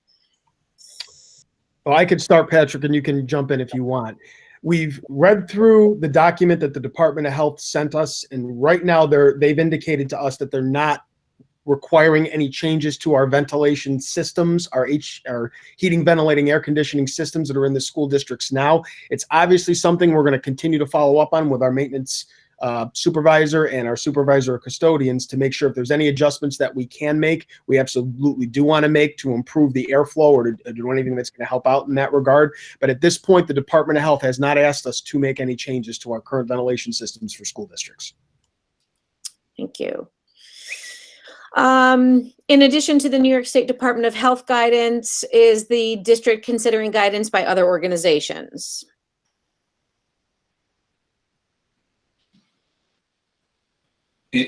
Well, I could start, Patrick, and you can jump in if you want. We've read through the document that the Department of Health sent us, and right now they've indicated to us that they're not requiring any changes to our ventilation systems, our heating, ventilating, air conditioning systems that are in the school districts now. It's obviously something we're going to continue to follow up on with our maintenance supervisor and our supervisor of custodians to make sure if there's any adjustments that we can make, we absolutely do want to make to improve the airflow or to do anything that's going to help out in that regard. But at this point, the Department of Health has not asked us to make any changes to our current ventilation systems for school districts. Thank you. In addition to the New York State Department of Health guidance, is the district considering guidance by other organizations?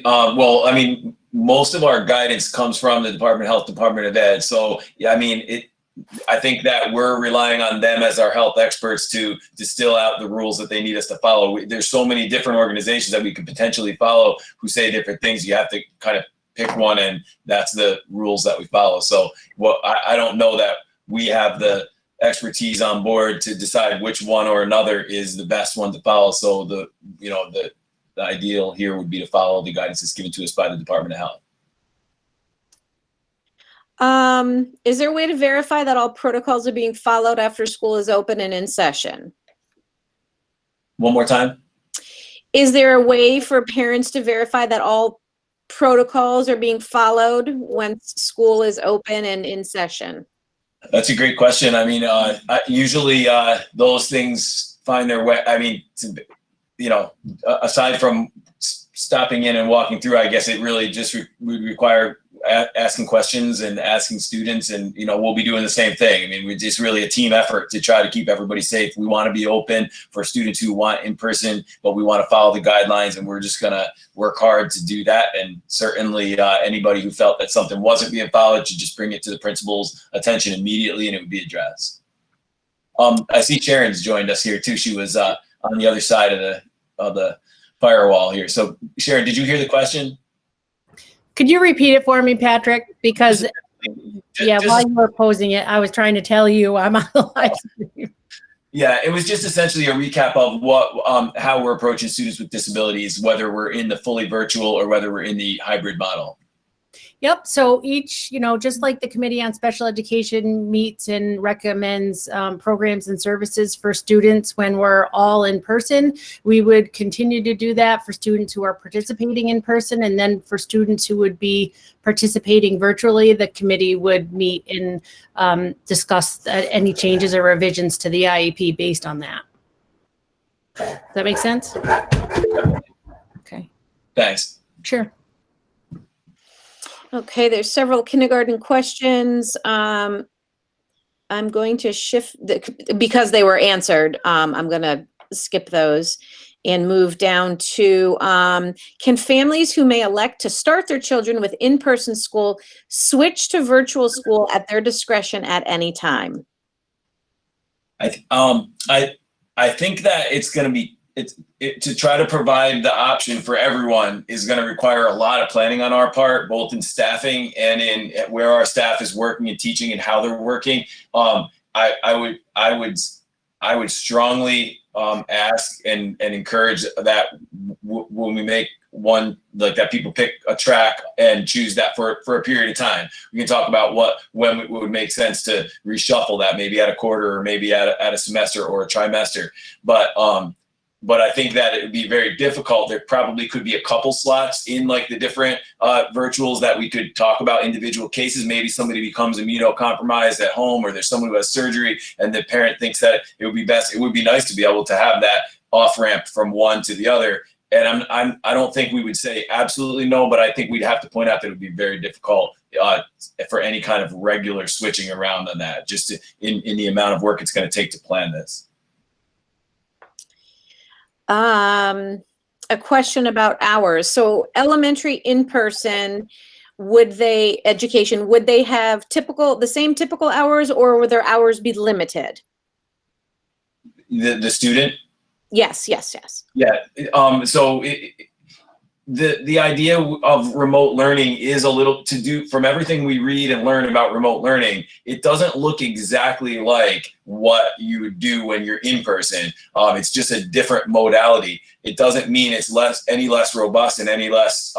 Well, I mean, most of our guidance comes from the Department of Health, Department of Ed. So, yeah, I mean, I think that we're relying on them as our health experts to distill out the rules that they need us to follow. There's so many different organizations that we could potentially follow who say different things. You have to kind of pick one, and that's the rules that we follow. So, I don't know that we have the expertise on board to decide which one or another is the best one to follow. So the ideal here would be to follow the guidance that's given to us by the Department of Health. Is there a way to verify that all protocols are being followed after school is open and in session? One more time. Is there a way for parents to verify that all protocols are being followed when school is open and in session? That's a great question. I mean, usually those things find their way. I mean, aside from stopping in and walking through, I guess it really just would require asking questions and asking students, and we'll be doing the same thing. I mean, it's really a team effort to try to keep everybody safe. We want to be open for students who want in person, but we want to follow the guidelines, and we're just gonna work hard to do that. And certainly anybody who felt that something wasn't being followed should just bring it to the principal's attention immediately, and it would be addressed. I see Sharon's joined us here too. She was on the other side of the firewall here. So Sharon, did you hear the question? Could you repeat it for me, Patrick? Because while you were posing it, I was trying to tell you I'm on the live stream. Yeah, it was just essentially a recap of how we're approaching students with disabilities, whether we're in the fully virtual or whether we're in the hybrid model. Yep. So each, just like the Committee on Special Education meets and recommends programs and services for students when we're all in person, we would continue to do that for students who are participating in person. And then for students who would be participating virtually, the committee would meet and discuss any changes or revisions to the IEP based on that. Does that make sense? Okay. Thanks. Sure. Okay, there's several kindergarten questions. I'm going to shift because they were answered. I'm going to skip those and move down to, can families who may elect to start their children with in-person school switch to virtual school at their discretion at any time? I think that it's going to be to try to provide the option for everyone is going to require a lot of planning on our part, both in staffing and in where our staff is working and teaching and how they're working. I would strongly ask and encourage that when we make one like that, people pick a track and choose that for a period of time. We can talk about when it would make sense to reshuffle that, maybe at a quarter or maybe at a semester or a trimester. But I think that it would be very difficult. There probably could be a couple slots in like the different virtuals that we could talk about individual cases. Maybe somebody becomes immunocompromised at home, or there's someone who has surgery and the parent thinks that it would be nice to be able to have that off ramp from one to the other. And I don't think we would say absolutely no, but I think we'd have to point out that it would be very difficult for any kind of regular switching around on that, just in the amount of work it's going to take to plan this. A question about hours. So elementary in-person, would they have the same typical hours, or would their hours be limited? The student? Yes. Yeah. So the idea of remote learning is a little to do from everything we read and learn about remote learning. It doesn't look exactly like what you would do when you're in person. It's just a different modality. It doesn't mean it's any less robust and any less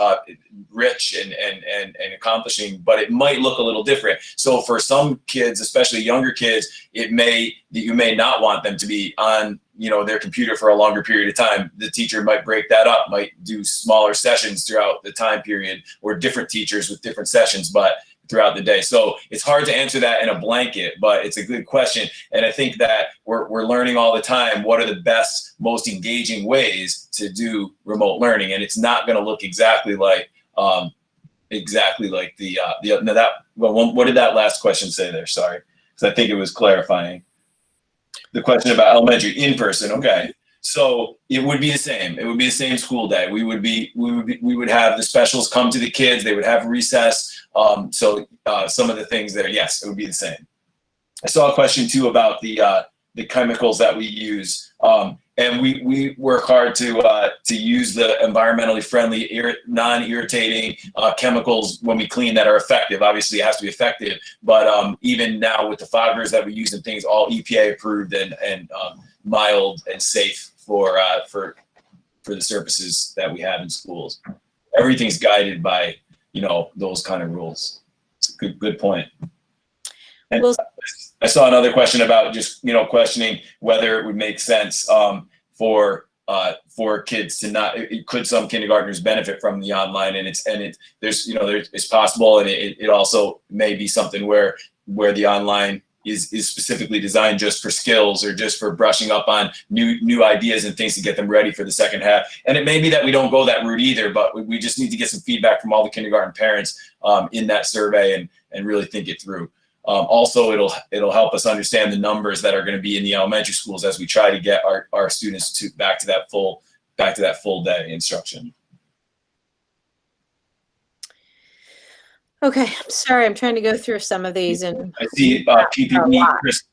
rich and accomplishing, but it might look a little different. So for some kids, especially younger kids, you may not want them to be on their computer for a longer period of time. The teacher might break that up, might do smaller sessions throughout the time period, or different teachers with different sessions, but throughout the day. So it's hard to answer that in a blanket, but it's a good question. And I think that we're learning all the time what are the best, most engaging ways to do remote learning. And it's not going to look exactly like what did that last question say there? Sorry, because I think it was clarifying. The question about elementary in person. Okay. So it would be the same. It would be the same school day. We would have the specials come to the kids. They would have recess. So some of the things there, yes, it would be the same. I saw a question too about the chemicals that we use. And we work hard to use the environmentally friendly, non-irritating chemicals when we clean that are effective. Obviously, it has to be effective, but even now with the foggers that we use and things, all EPA approved and mild and safe for the surfaces that we have in schools. Everything's guided by those kind of rules. It's a good point. And Well, I saw another question about just questioning whether it would make sense for kids to not. Could some kindergartners benefit from the online? And it's possible, and it also may be something where the online is specifically designed just for skills or just for brushing up on new ideas and things to get them ready for the second half. And it may be that we don't go that route either, but we just need to get some feedback from all the kindergarten parents in that survey and really think it through. Also, it'll help us understand the numbers that are going to be in the elementary schools as we try to get our students back to that full day instruction. Okay, I'm sorry, I'm trying to go through some of these and I see PPE. Chris,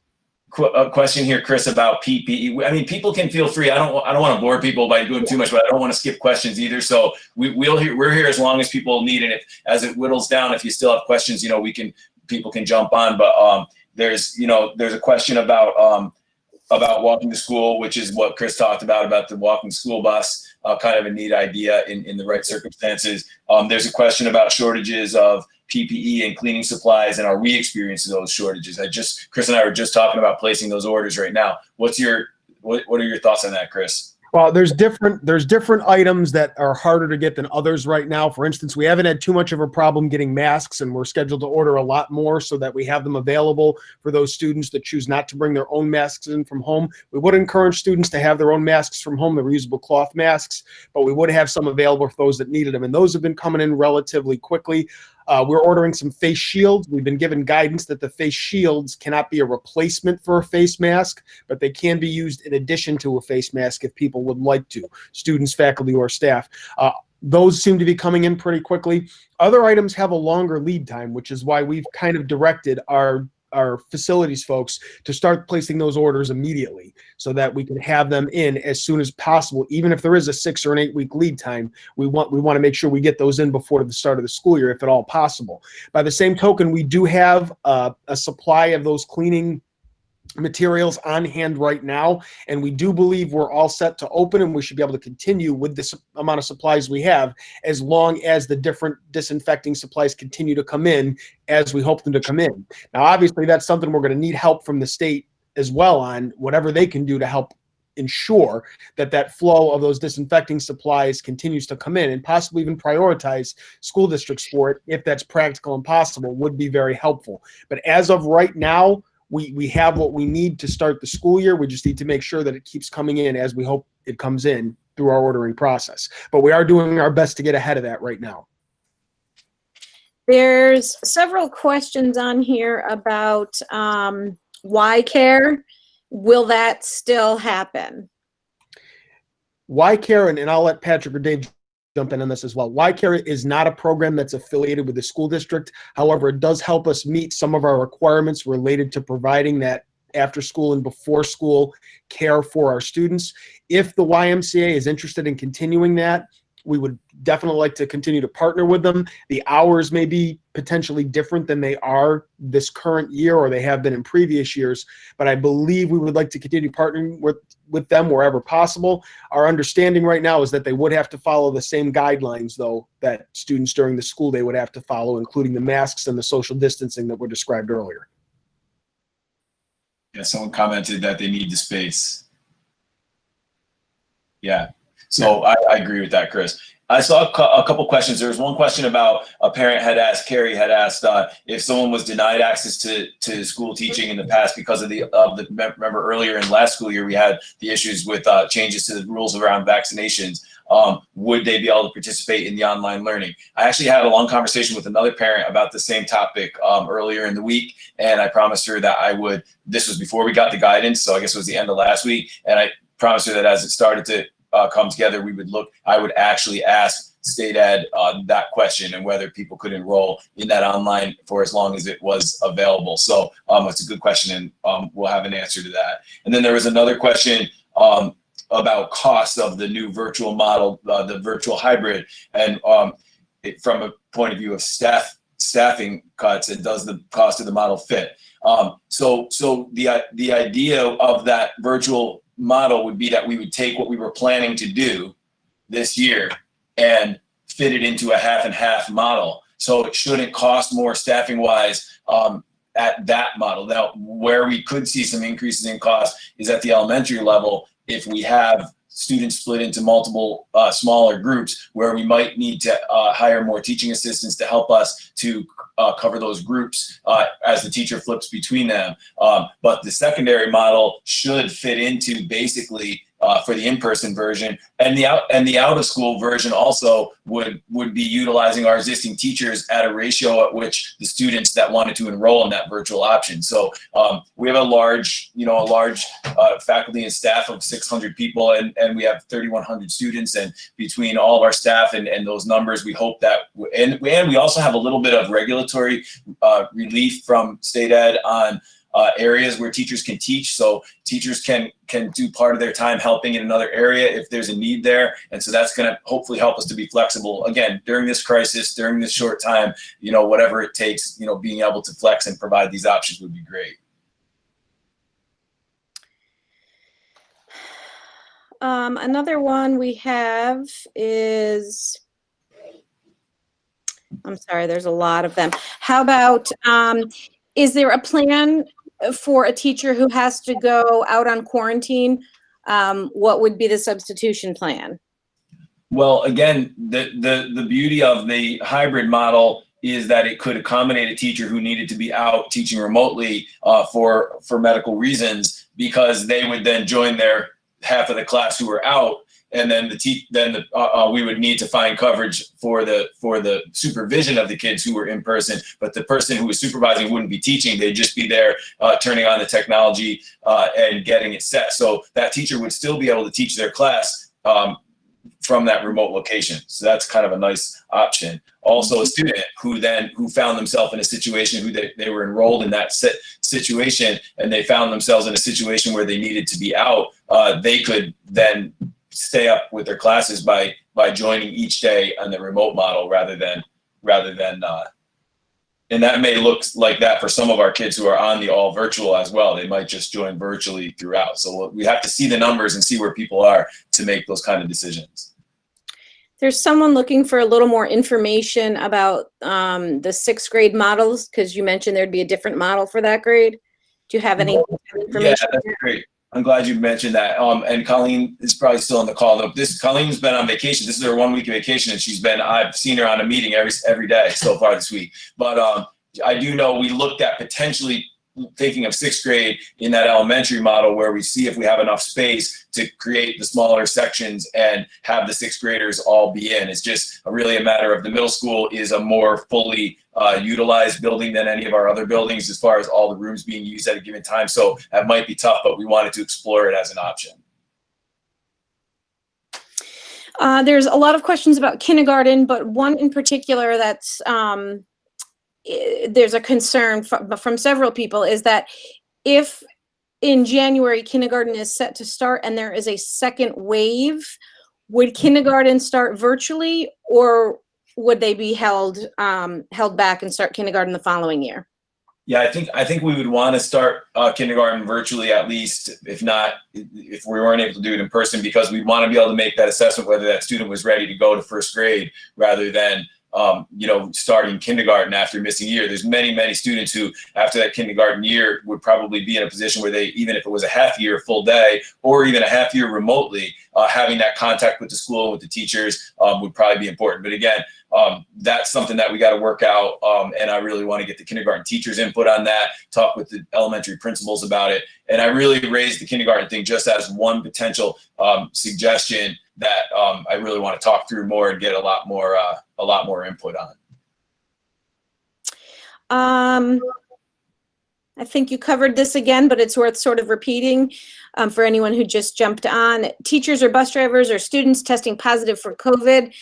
a question here, Chris, about PPE. I mean, people can feel free. I don't want to bore people by doing too much, but I don't want to skip questions either. So we're here as long as people need it. As it whittles down, if you still have questions, people can jump on. But there's a question about walking to school, which is what Chris talked about the walking school bus. Kind of a neat idea in the right circumstances. There's a question about shortages of PPE and cleaning supplies, and are we experiencing those shortages? Chris and I were just talking about placing those orders right now. What are your thoughts on that, Chris? Well, there's different items that are harder to get than others right now. For instance, we haven't had too much of a problem getting masks, and we're scheduled to order a lot more so that we have them available for those students that choose not to bring their own masks in from home. We would encourage students to have their own masks from home, the reusable cloth masks, but we would have some available for those that needed them, and those have been coming in relatively quickly. We're ordering some face shields. We've been given guidance that the face shields cannot be a replacement for a face mask, but they can be used in addition to a face mask if people would like to, students, faculty, or staff. Those seem to be coming in pretty quickly. Other items have a longer lead time, which is why we've kind of directed our facilities folks to start placing those orders immediately so that we can have them in as soon as possible. Even if there is a 6 or an 8 week lead time, we want to make sure we get those in before the start of the school year, if at all possible. By the same token, we do have a supply of those cleaning materials on hand right now, and we do believe we're all set to open, and we should be able to continue with this amount of supplies we have as long as the different disinfecting supplies continue to come in as we hope them to come in. Now, obviously, that's something we're going to need help from the state as well on whatever they can do to help ensure that flow of those disinfecting supplies continues to come in, and possibly even prioritize school districts for it if that's practical and possible would be very helpful. But as of right now, we have what we need to start the school year. We just need to make sure that it keeps coming in as we hope it comes in through our ordering process. But we are doing our best to get ahead of that right now. there's several questions on here about Y-Care. Will that still happen? Y-Care, and I'll let Patrick or Dave jump in on this as well. Y-Care is not a program that's affiliated with the school district. However, it does help us meet some of our requirements related to providing that after school and before school care for our students. If the YMCA is interested in continuing that, We would definitely like to continue to partner with them. The hours may be potentially different than they are this current year or they have been in previous years, but I believe we would like to continue partnering with them wherever possible. Our understanding right now is that they would have to follow the same guidelines, though, that students during the school day would have to follow, including the masks and the social distancing that were described earlier. Yeah, someone commented that they need the space. Yeah, so I agree with that, Chris. I saw a couple questions. There was one question about a parent had asked, Carrie had asked if someone was denied access to school teaching in the past because of remember earlier in last school year, we had the issues with changes to the rules around vaccinations. Would they be able to participate in the online learning? I actually had a long conversation with another parent about the same topic earlier in the week, and I promised her that I would, this was before we got the guidance, so I guess it was the end of last week, and I promised her that as it started to come together, I would actually ask State Ed that question and whether people could enroll in that online for as long as it was available. So it's a good question, and we'll have an answer to that. And then there was another question about cost of the new virtual model, the virtual hybrid, and from a point of view of staffing cuts, and does the cost of the model fit? So the idea of that virtual model would be that we would take what we were planning to do this year and fit it into a half and half model. So it shouldn't cost more staffing wise at that model. Now, where we could see some increases in cost is at the elementary level if we have students split into multiple smaller groups where we might need to hire more teaching assistants to help us to cover those groups as the teacher flips between them. But the secondary model should fit into basically for the in-person version, and the out of school version also would be utilizing our existing teachers at a ratio at which the students that wanted to enroll in that virtual option. So we have a large faculty and staff of 600 people, and we have 3,100 students, and between all of our staff and those numbers, we hope that, and we also have a little bit of regulatory relief from State Ed on areas where teachers can teach. So teachers can do part of their time helping in another area if there's a need there. And so that's going to hopefully help us to be flexible again during this crisis, during this short time, whatever it takes, being able to flex and provide these options would be great. Another one we have is, I'm sorry, there's a lot of them. How about, is there a plan for a teacher who has to go out on quarantine? What would be the substitution plan? Well, again, the beauty of the hybrid model is that it could accommodate a teacher who needed to be out teaching remotely for medical reasons, because they would then join their half of the class who were out, and then we would need to find coverage for the supervision of the kids who were in person. But the person who was supervising wouldn't be teaching; they'd just be there turning on the technology and getting it set. So that teacher would still be able to teach their class from that remote location. So that's kind of a nice option. Also, a student who found themselves in a situation who they were enrolled in that situation, and they found themselves in a situation where they needed to be out, they could then stay up with their classes by joining each day on the remote model rather than and that may look like that for some of our kids who are on the all virtual as well. They might just join virtually throughout. So we have to see the numbers and see where people are to make those kind of decisions. There's someone looking for a little more information about the sixth grade models, because you mentioned there'd be a different model for that grade. Do you have any information? Yeah, that's great. I'm glad you mentioned that. And Colleen is probably still on the call. Colleen's been on vacation. This is her 1 week vacation, and I've seen her on a meeting every day so far this week. But I do know we looked at potentially thinking of sixth grade in that elementary model, where we see if we have enough space to create the smaller sections and have the sixth graders all be in. It's just really a matter of the middle school is a more fully utilized building than any of our other buildings as far as all the rooms being used at a given time. So that might be tough, but we wanted to explore it as an option. There's a lot of questions about kindergarten, but one in particular that's there's a concern from several people, is that if in January kindergarten is set to start and there is a second wave, would kindergarten start virtually, or would they be held back and start kindergarten the following year? Yeah, I think we would want to start kindergarten virtually, at least, if not, if we weren't able to do it in person, because we want to be able to make that assessment whether that student was ready to go to first grade rather than starting kindergarten after missing a year. There's many students who, after that kindergarten year, would probably be in a position where they, even if it was a half year, full day, or even a half year remotely, having that contact with the school, with the teachers, would probably be important. But again, that's something that we got to work out. And I really want to get the kindergarten teachers' input on that, talk with the elementary principals about it. And I really raised the kindergarten thing just as one potential suggestion that I really want to talk through more and get a lot more input on. I think you covered this again, but it's worth sort of repeating for anyone who just jumped on. Teachers or bus drivers or students testing positive for COVID,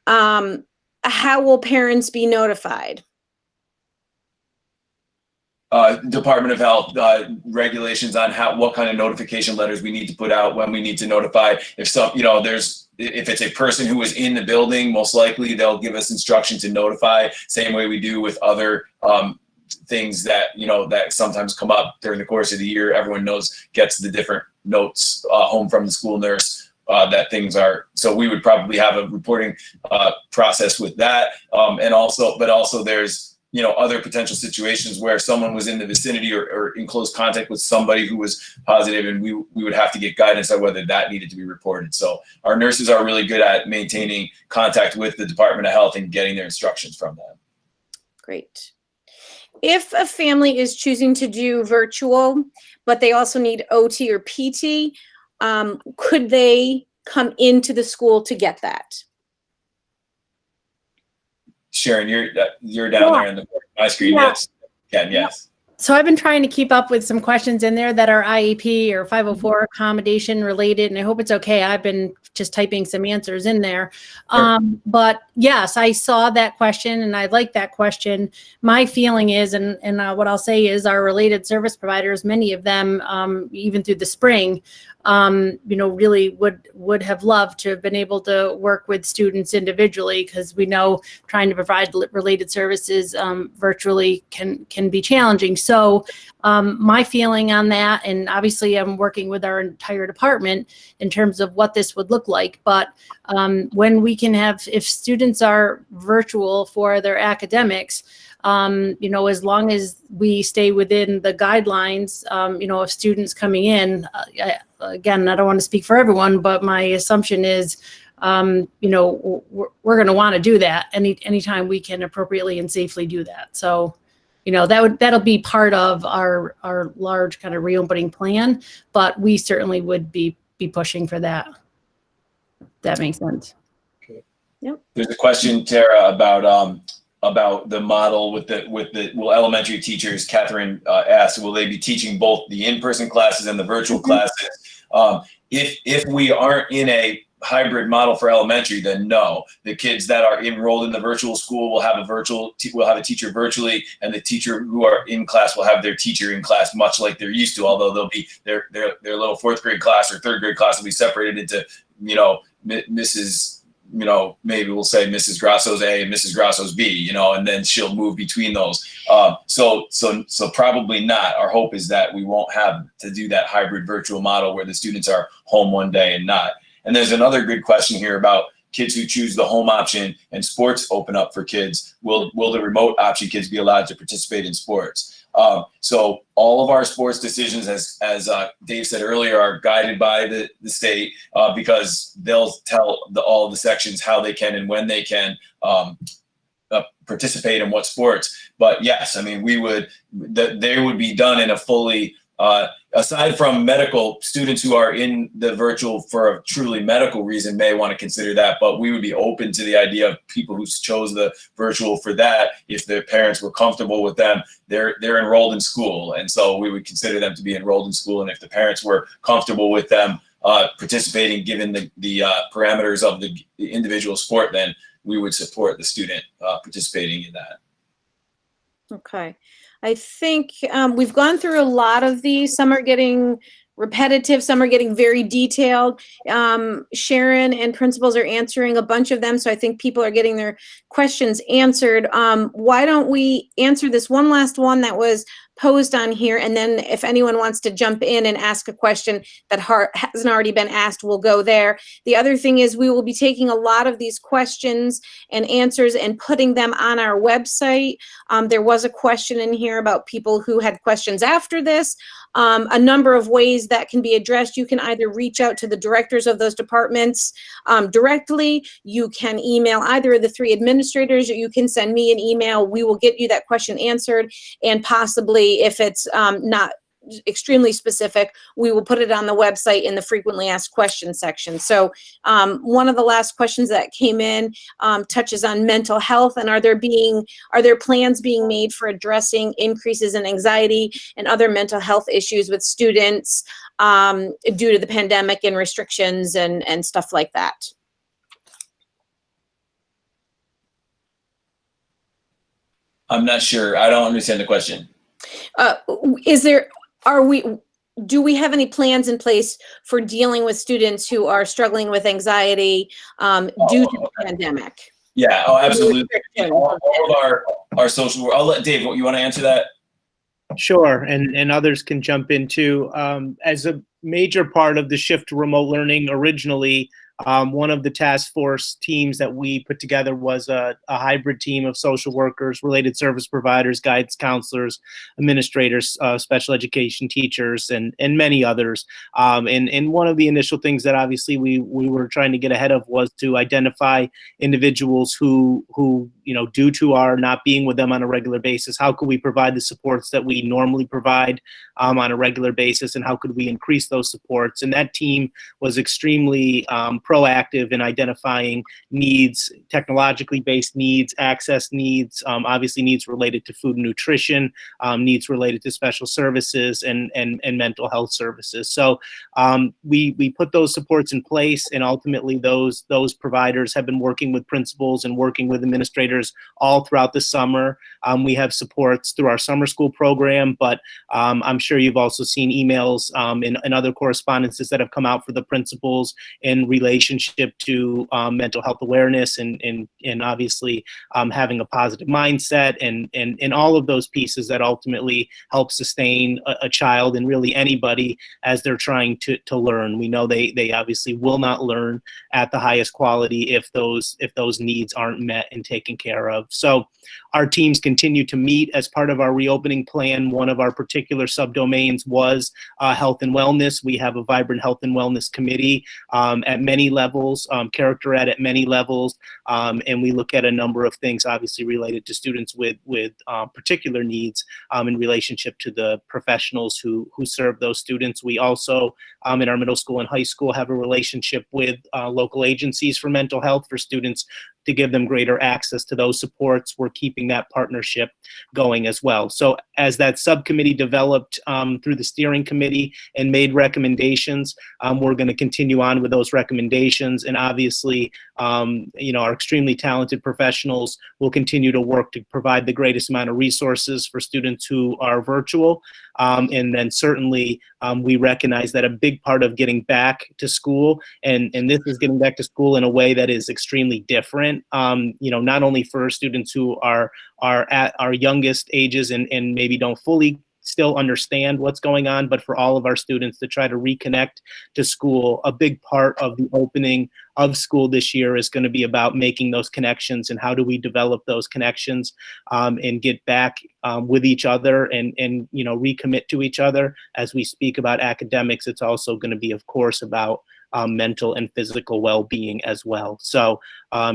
how will parents be notified? Department of Health regulations on what kind of notification letters we need to put out, when we need to notify. If if it's a person who is in the building, most likely they'll give us instruction to notify, same way we do with other things that, that sometimes come up during the course of the year. Everyone gets the different notes home from the school nurse that things are, so we would probably have a reporting process with that. But also there's, other potential situations where someone was in the vicinity or in close contact with somebody who was positive, and we would have to get guidance on whether that needed to be reported. So our nurses are really good at maintaining contact with the Department of Health and getting their instructions from them. Great. If a family is choosing to do virtual, but they also need OT or PT, could they come into the school to get that? Sharon, you're down there on my screen. Yeah. Yes, Ken, yes. So I've been trying to keep up with some questions in there that are IEP or 504 accommodation related, and I hope it's okay. I've been just typing some answers in there. But yes, I saw that question and I like that question. My feeling is, and what I'll say is our related service providers, many of them, even through the spring, really would have loved to have been able to work with students individually, because we know trying to provide related services virtually can be challenging. So my feeling on that, and obviously I'm working with our entire department in terms of what this would look like, but when we can have, if students are virtual for their academics, as long as we stay within the guidelines, of students coming in, again, I don't want to speak for everyone, but my assumption is, we're going to want to do that anytime we can appropriately and safely do that. So, that'll be part of our large kind of reopening plan, but we certainly would be pushing for that. If that makes sense. Okay. Yep. There's a question, Tara, about the model with will elementary teachers, Catherine asked, will they be teaching both the in-person classes and the virtual classes? If we aren't in a hybrid model for elementary, then no. The kids that are enrolled in the virtual school will have a teacher virtually, and the teacher who are in class will have their teacher in class, much like they're used to, although they'll be their little fourth grade class or third grade class will be separated into, maybe we'll say Mrs. Grasso's A and Mrs. Grasso's B, and then she'll move between those. So probably not. Our hope is that we won't have to do that hybrid virtual model where the students are home one day and not. And there's another good question here about kids who choose the home option and sports open up for kids. Will the remote option kids be allowed to participate in sports? So all of our sports decisions, as Dave said earlier, are guided by the state because they'll tell all the sections how they can and when they can participate in what sports. But yes, I mean, they would be done in a fully, aside from medical students who are in the virtual for a truly medical reason may want to consider that, but we would be open to the idea of people who chose the virtual for that. If their parents were comfortable with them, they're enrolled in school. And so we would consider them to be enrolled in school. And if the parents were comfortable with them participating, given the parameters of the individual sport, then we would support the student participating in that. Okay. I think we've gone through a lot of these. Some are getting repetitive, some are getting very detailed. Sharon and principals are answering a bunch of them, so I think people are getting their questions answered. Why don't we answer this one last one that was posed on here, and then if anyone wants to jump in and ask a question that hasn't already been asked, we'll go there. The other thing is we will be taking a lot of these questions and answers and putting them on our website. There was a question in here about people who had questions after this. A number of ways that can be addressed. You can either reach out to the directors of those departments directly. You can email either of the 3 administrators, or you can send me an email. We will get you that question answered, and possibly if it's not extremely specific, we will put it on the website in the frequently asked questions section. So one of the last questions that came in touches on mental health, and are there plans being made for addressing increases in anxiety and other mental health issues with students due to the pandemic and restrictions and stuff like that? I'm not sure. I don't understand the question. Do we have any plans in place for dealing with students who are struggling with anxiety due to the pandemic? Yeah, oh, absolutely. All of our social, I'll let Dave, you want to answer that? Sure, and others can jump in too. As a major part of the shift to remote learning originally, one of the task force teams that we put together was a hybrid team of social workers, related service providers, guides, counselors, administrators, special education teachers, and many others. And one of the initial things that obviously we were trying to get ahead of was to identify individuals who due to our not being with them on a regular basis, how could we provide the supports that we normally provide on a regular basis, and how could we increase those supports? And that team was extremely proactive in identifying needs, technologically based needs, access needs, obviously needs related to food and nutrition, needs related to special services and mental health services. So we put those supports in place, and ultimately those providers have been working with principals and working with administrators all throughout the summer. We have supports through our summer school program, but I'm sure you've also seen emails and other correspondences that have come out for the principals in relationship to mental health awareness and obviously having a positive mindset and all of those pieces that ultimately help sustain a child and really anybody as they're trying to learn. We know they obviously will not learn at the highest quality if those needs aren't met and taken care of. So our teams continue to meet as part of our reopening plan. One of our particular subdomains was health and wellness. We have a vibrant health and wellness committee at many levels, character at many levels, and we look at a number of things obviously related to students with particular needs in relationship to the professionals who serve those students. We also in our middle school and high school have a relationship with local agencies for mental health for students to give them greater access to those supports. We're keeping that partnership going as well. So as that subcommittee developed through the steering committee and made recommendations, we're going to continue on with those recommendations. And obviously, our extremely talented professionals will continue to work to provide the greatest amount of resources for students who are virtual. And then certainly we recognize that a big part of getting back to school, and this is getting back to school in a way that is extremely different, not only for students who are at our youngest ages and maybe don't fully still understand what's going on, but for all of our students to try to reconnect to school. A big part of the opening of school this year is going to be about making those connections and how do we develop those connections and get back with each other and recommit to each other. As we speak about academics, it's also going to be, of course, about mental and physical well-being as well. So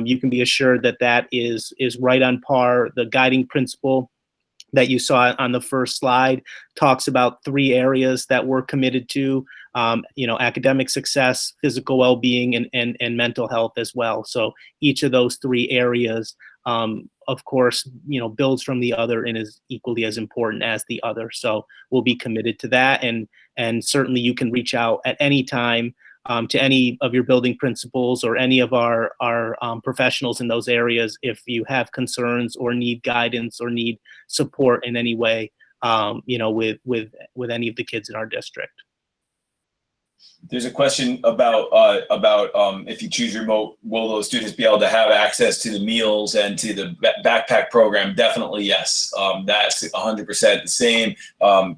you can be assured that is right on par. The guiding principle that you saw on the first slide talks about 3 areas that we're committed to, academic success, physical well-being, and mental health as well. So each of those 3 areas, of course, builds from the other and is equally as important as the other. So we'll be committed to that. And certainly you can reach out at any time to any of your building principals or any of our professionals in those areas if you have concerns or need guidance or need support in any way, with any of the kids in our district. There's a question about if you choose remote, will those students be able to have access to the meals and to the backpack program? Definitely yes. That's 100% the same.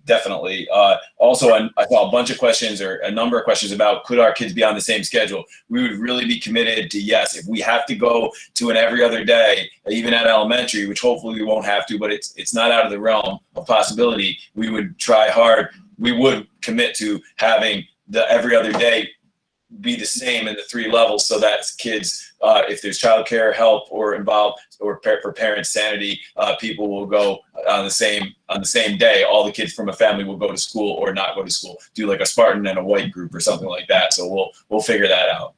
Definitely. Also, I saw a bunch of questions, or a number of questions, about could our kids be on the same schedule? We would really be committed to yes. If we have to go to an every other day, even at elementary, which hopefully we won't have to, but it's not out of the realm of possibility. We would try hard. We would commit to having the every other day be the same in the 3 levels, so that kids, if there's childcare help or involved, or for parents' sanity, people will go on the same day. All the kids from a family will go to school or not go to school. Do like a Spartan and a white group or something like that. So we'll figure that out.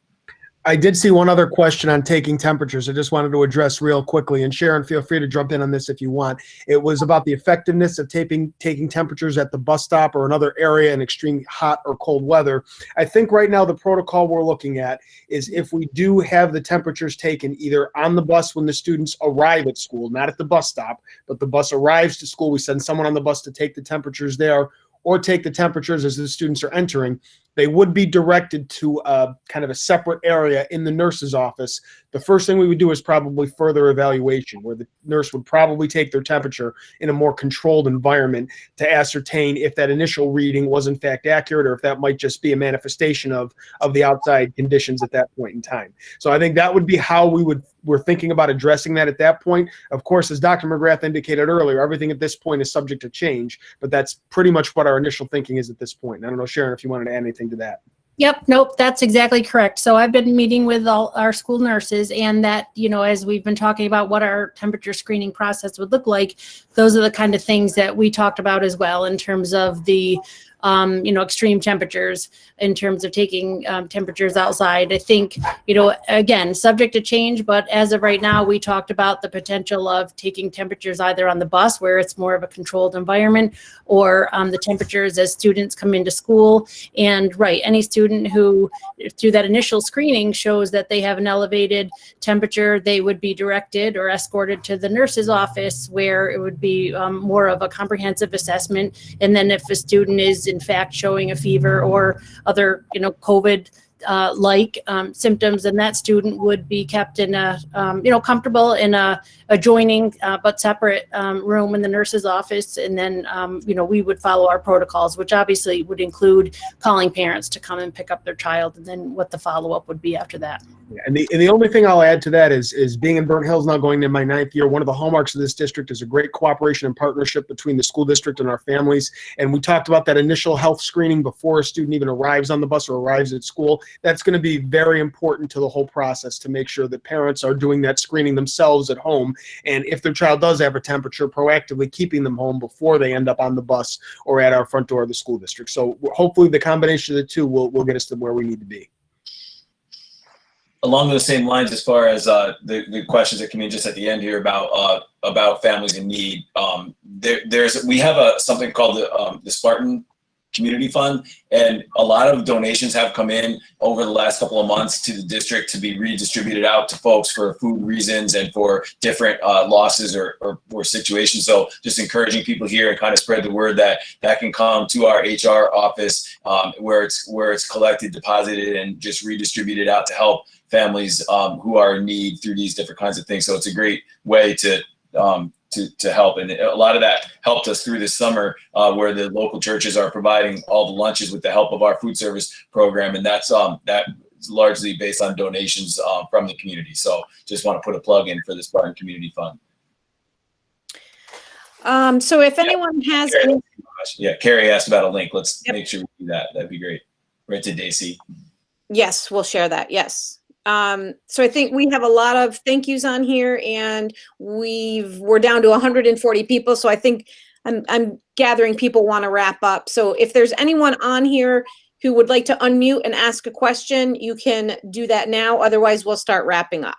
I did see one other question on taking temperatures. I just wanted to address real quickly, and Sharon, feel free to jump in on this if you want. It was about the effectiveness of taking temperatures at the bus stop or another area in extreme hot or cold weather. I think right now the protocol we're looking at is if we do have the temperatures taken either on the bus when the students arrive at school, not at the bus stop, but the bus arrives to school, we send someone on the bus to take the temperatures there, or take the temperatures as the students are entering, they would be directed to kind of a separate area in the nurse's office. The first thing we would do is probably further evaluation, where the nurse would probably take their temperature in a more controlled environment to ascertain if that initial reading was in fact accurate, or if that might just be a manifestation of the outside conditions at that point in time. So I think that would be how we're thinking about addressing that at that point. Of course, as Dr. McGrath indicated earlier, everything at this point is subject to change, but that's pretty much what our initial thinking is at this point. And I don't know, Sharon, if you wanted to add anything to that. Yep, nope, that's exactly correct. So I've been meeting with all our school nurses, and that, as we've been talking about what our temperature screening process would look like, those are the kind of things that we talked about as well in terms of the extreme temperatures, in terms of taking temperatures outside. I think, again, subject to change, but as of right now, we talked about the potential of taking temperatures either on the bus, where it's more of a controlled environment, or the temperatures as students come into school. And any student who, through that initial screening, shows that they have an elevated temperature, they would be directed or escorted to the nurse's office, where it would be more of a comprehensive assessment. And then if a student is in fact showing a fever or other, COVID like symptoms, then that student would be kept in a, comfortable in a adjoining but separate room in the nurse's office. And then, we would follow our protocols, which obviously would include calling parents to come and pick up their child, and then what the follow-up would be after that. Yeah, and the only thing I'll add to that is being in Burnt Hills now, going into my 9th year, one of the hallmarks of this district is a great cooperation and partnership between the school district and our families. And we talked about that initial health screening before a student even arrives on the bus or arrives at school. That's going to be very important to the whole process, to make sure that parents are doing that screening themselves at home. And if their child does have a temperature, proactively keeping them home before they end up on the bus or at our front door of the school district. So hopefully the combination of the two will get us to where we need to be. Along those same lines, as far as the questions that come in just at the end here about families in need, we have something called the Spartan Community Fund, and a lot of donations have come in over the last couple of months to the district to be redistributed out to folks for food reasons and for different losses or situations. So just encouraging people here and kind of spread the word that can come to our HR office, where it's collected, deposited, and just redistributed out to help families who are in need through these different kinds of things. So it's a great way to help. And a lot of that helped us through this summer, where the local churches are providing all the lunches with the help of our food service program. And that's largely based on donations from the community. So just want to put a plug in for the Spartan Community Fund. So if anyone has any. Yeah, Carrie asked about a link. Let's make sure we do that. That'd be great. Right to Daisy. Yes, we'll share that. Yes. So I think we have a lot of thank yous on here, and we're down to 140 people. So I think I'm gathering people want to wrap up. So if there's anyone on here who would like to unmute and ask a question, you can do that now. Otherwise, we'll start wrapping up.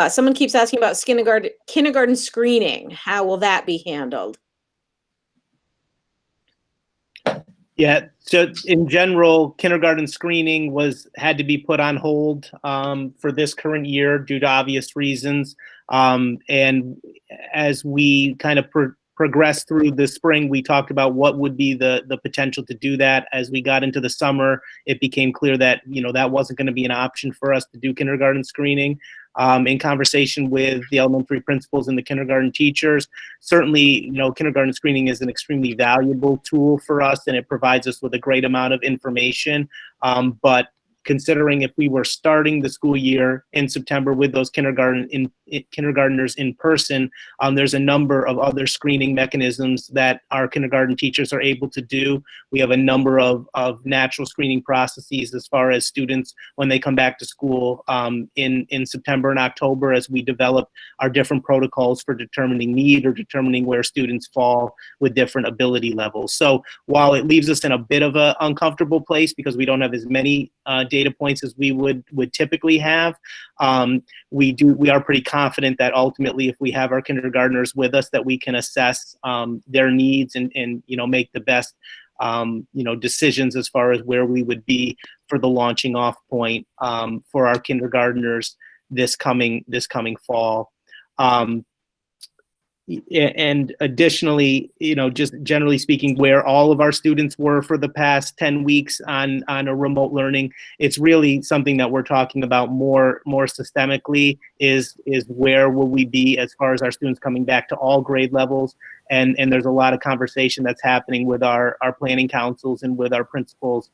Someone keeps asking about kindergarten screening. How will that be handled? Yeah, so in general, kindergarten screening had to be put on hold for this current year due to obvious reasons. And as we kind of progressed through the spring, we talked about what would be the potential to do that. As we got into the summer, it became clear that, that wasn't going to be an option for us to do kindergarten screening. In conversation with the elementary principals and the kindergarten teachers, certainly, kindergarten screening is an extremely valuable tool for us, and it provides us with a great amount of information. But considering if we were starting the school year in September with those kindergartners in person, there's a number of other screening mechanisms that our kindergarten teachers are able to do. We have a number of natural screening processes as far as students when they come back to school in September and October, as we develop our different protocols for determining need or determining where students fall with different ability levels. So while it leaves us in a bit of an uncomfortable place because we don't have as many data points as we would typically have, we are pretty confident that ultimately, if we have our kindergartners with us, that we can assess their needs and make the best decisions as far as where we would be for the launching off point for our kindergartners this coming fall. And additionally, just generally speaking, where all of our students were for the past 10 weeks on a remote learning, it's really something that we're talking about more systemically is where will we be as far as our students coming back to all grade levels. And there's a lot of conversation that's happening with our planning councils and with our principals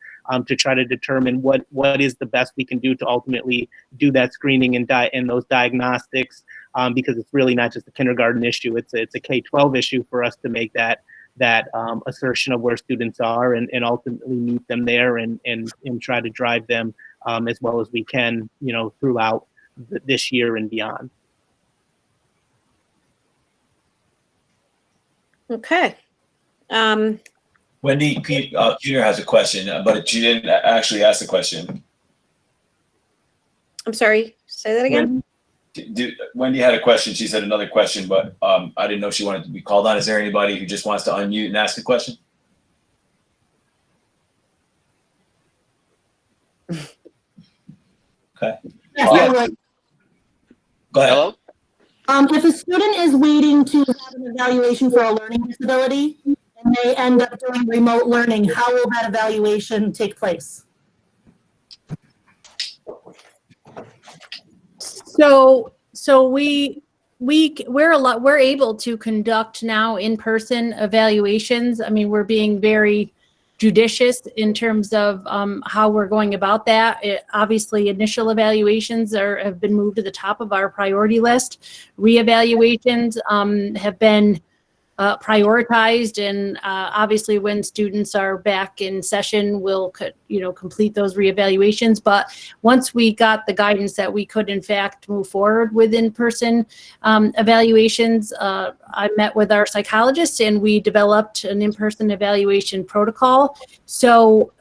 to try to determine what is the best we can do to ultimately do that screening and those diagnostics. Because it's really not just a kindergarten issue; it's a K-12 issue for us to make that assertion of where students are and ultimately meet them there and try to drive them as well as we can, throughout this year and beyond. Okay. Wendy Peter has a question, but she didn't actually ask the question. I'm sorry. Say that again. Wendy had a question. She said another question, but I didn't know she wanted to be called on. Is there anybody who just wants to unmute and ask a question? Okay. Yes, I would. Go ahead. Hello? If a student is waiting to have an evaluation for a learning disability and they end up doing remote learning, how will that evaluation take place? So we're able to conduct now in-person evaluations. I mean, we're being very judicious in terms of how we're going about that. Obviously, initial evaluations have been moved to the top of our priority list. Reevaluations have been prioritized, and obviously when students are back in session, we'll complete those reevaluations. But once we got the guidance that we could in fact move forward with in-person evaluations, I met with our psychologist and we developed an in-person evaluation protocol. So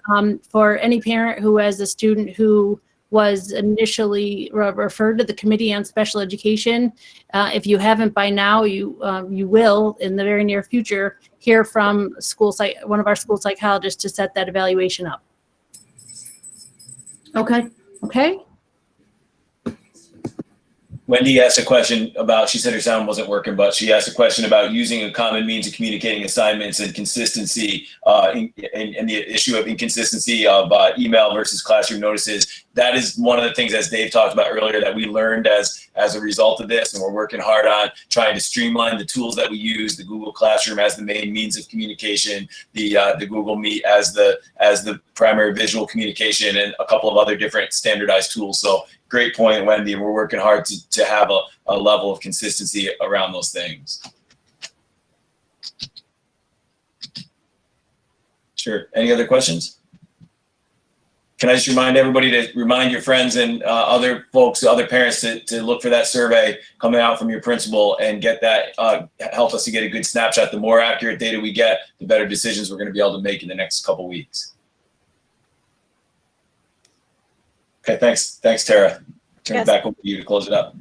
for any parent who has a student who was initially referred to the Committee on Special Education, if you haven't by now, you will in the very near future hear from one of our school psychologists to set that evaluation up. Okay. Okay. Wendy asked a question about, she said her sound wasn't working, but she asked a question about using a common means of communicating assignments and consistency and the issue of inconsistency of email versus classroom notices. That is one of the things, as Dave talked about earlier, that we learned as a result of this, and we're working hard on trying to streamline the tools that we use, the Google Classroom as the main means of communication, the Google Meet as the primary visual communication, and a couple of other different standardized tools. So great point, Wendy, and we're working hard to have a level of consistency around those things. Sure. Any other questions? Can I just remind everybody to remind your friends and other folks, other parents to look for that survey coming out from your principal and get that, help us to get a good snapshot. The more accurate data we get, the better decisions we're going to be able to make in the next couple weeks. Okay, thanks. Thanks, Tara. Turn it back over to you to close it up.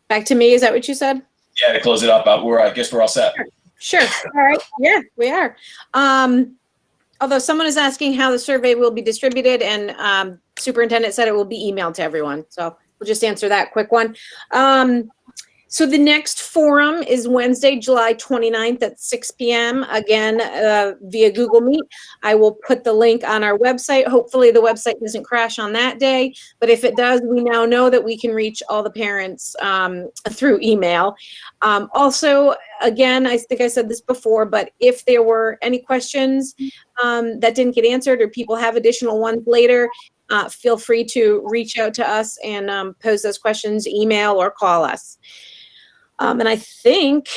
Back to me, is that what you said? Yeah, to close it up, I guess we're all set. Sure. All right. Yeah, we are. Although someone is asking how the survey will be distributed, and superintendent said it will be emailed to everyone. So we'll just answer that quick one. So the next forum is Wednesday, July 29th at 6 p.m. Again, via Google Meet. I will put the link on our website. Hopefully the website doesn't crash on that day, but if it does, we now know that we can reach all the parents through email. Also, again, I think I said this before, but if there were any questions that didn't get answered or people have additional ones later, feel free to reach out to us and pose those questions, email or call us. And I think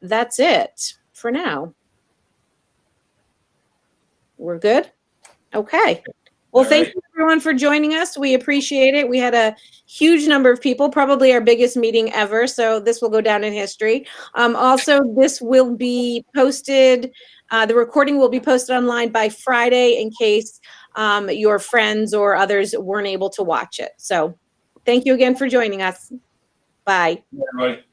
that's it for now. We're good? Okay. Well, All thank right. you everyone for joining us. We appreciate it. We had a huge number of people, probably our biggest meeting ever. So this will go down in history. Also, this will be posted. The recording will be posted online by Friday in case your friends or others weren't able to watch it. So thank you again for joining us. Bye. Everybody.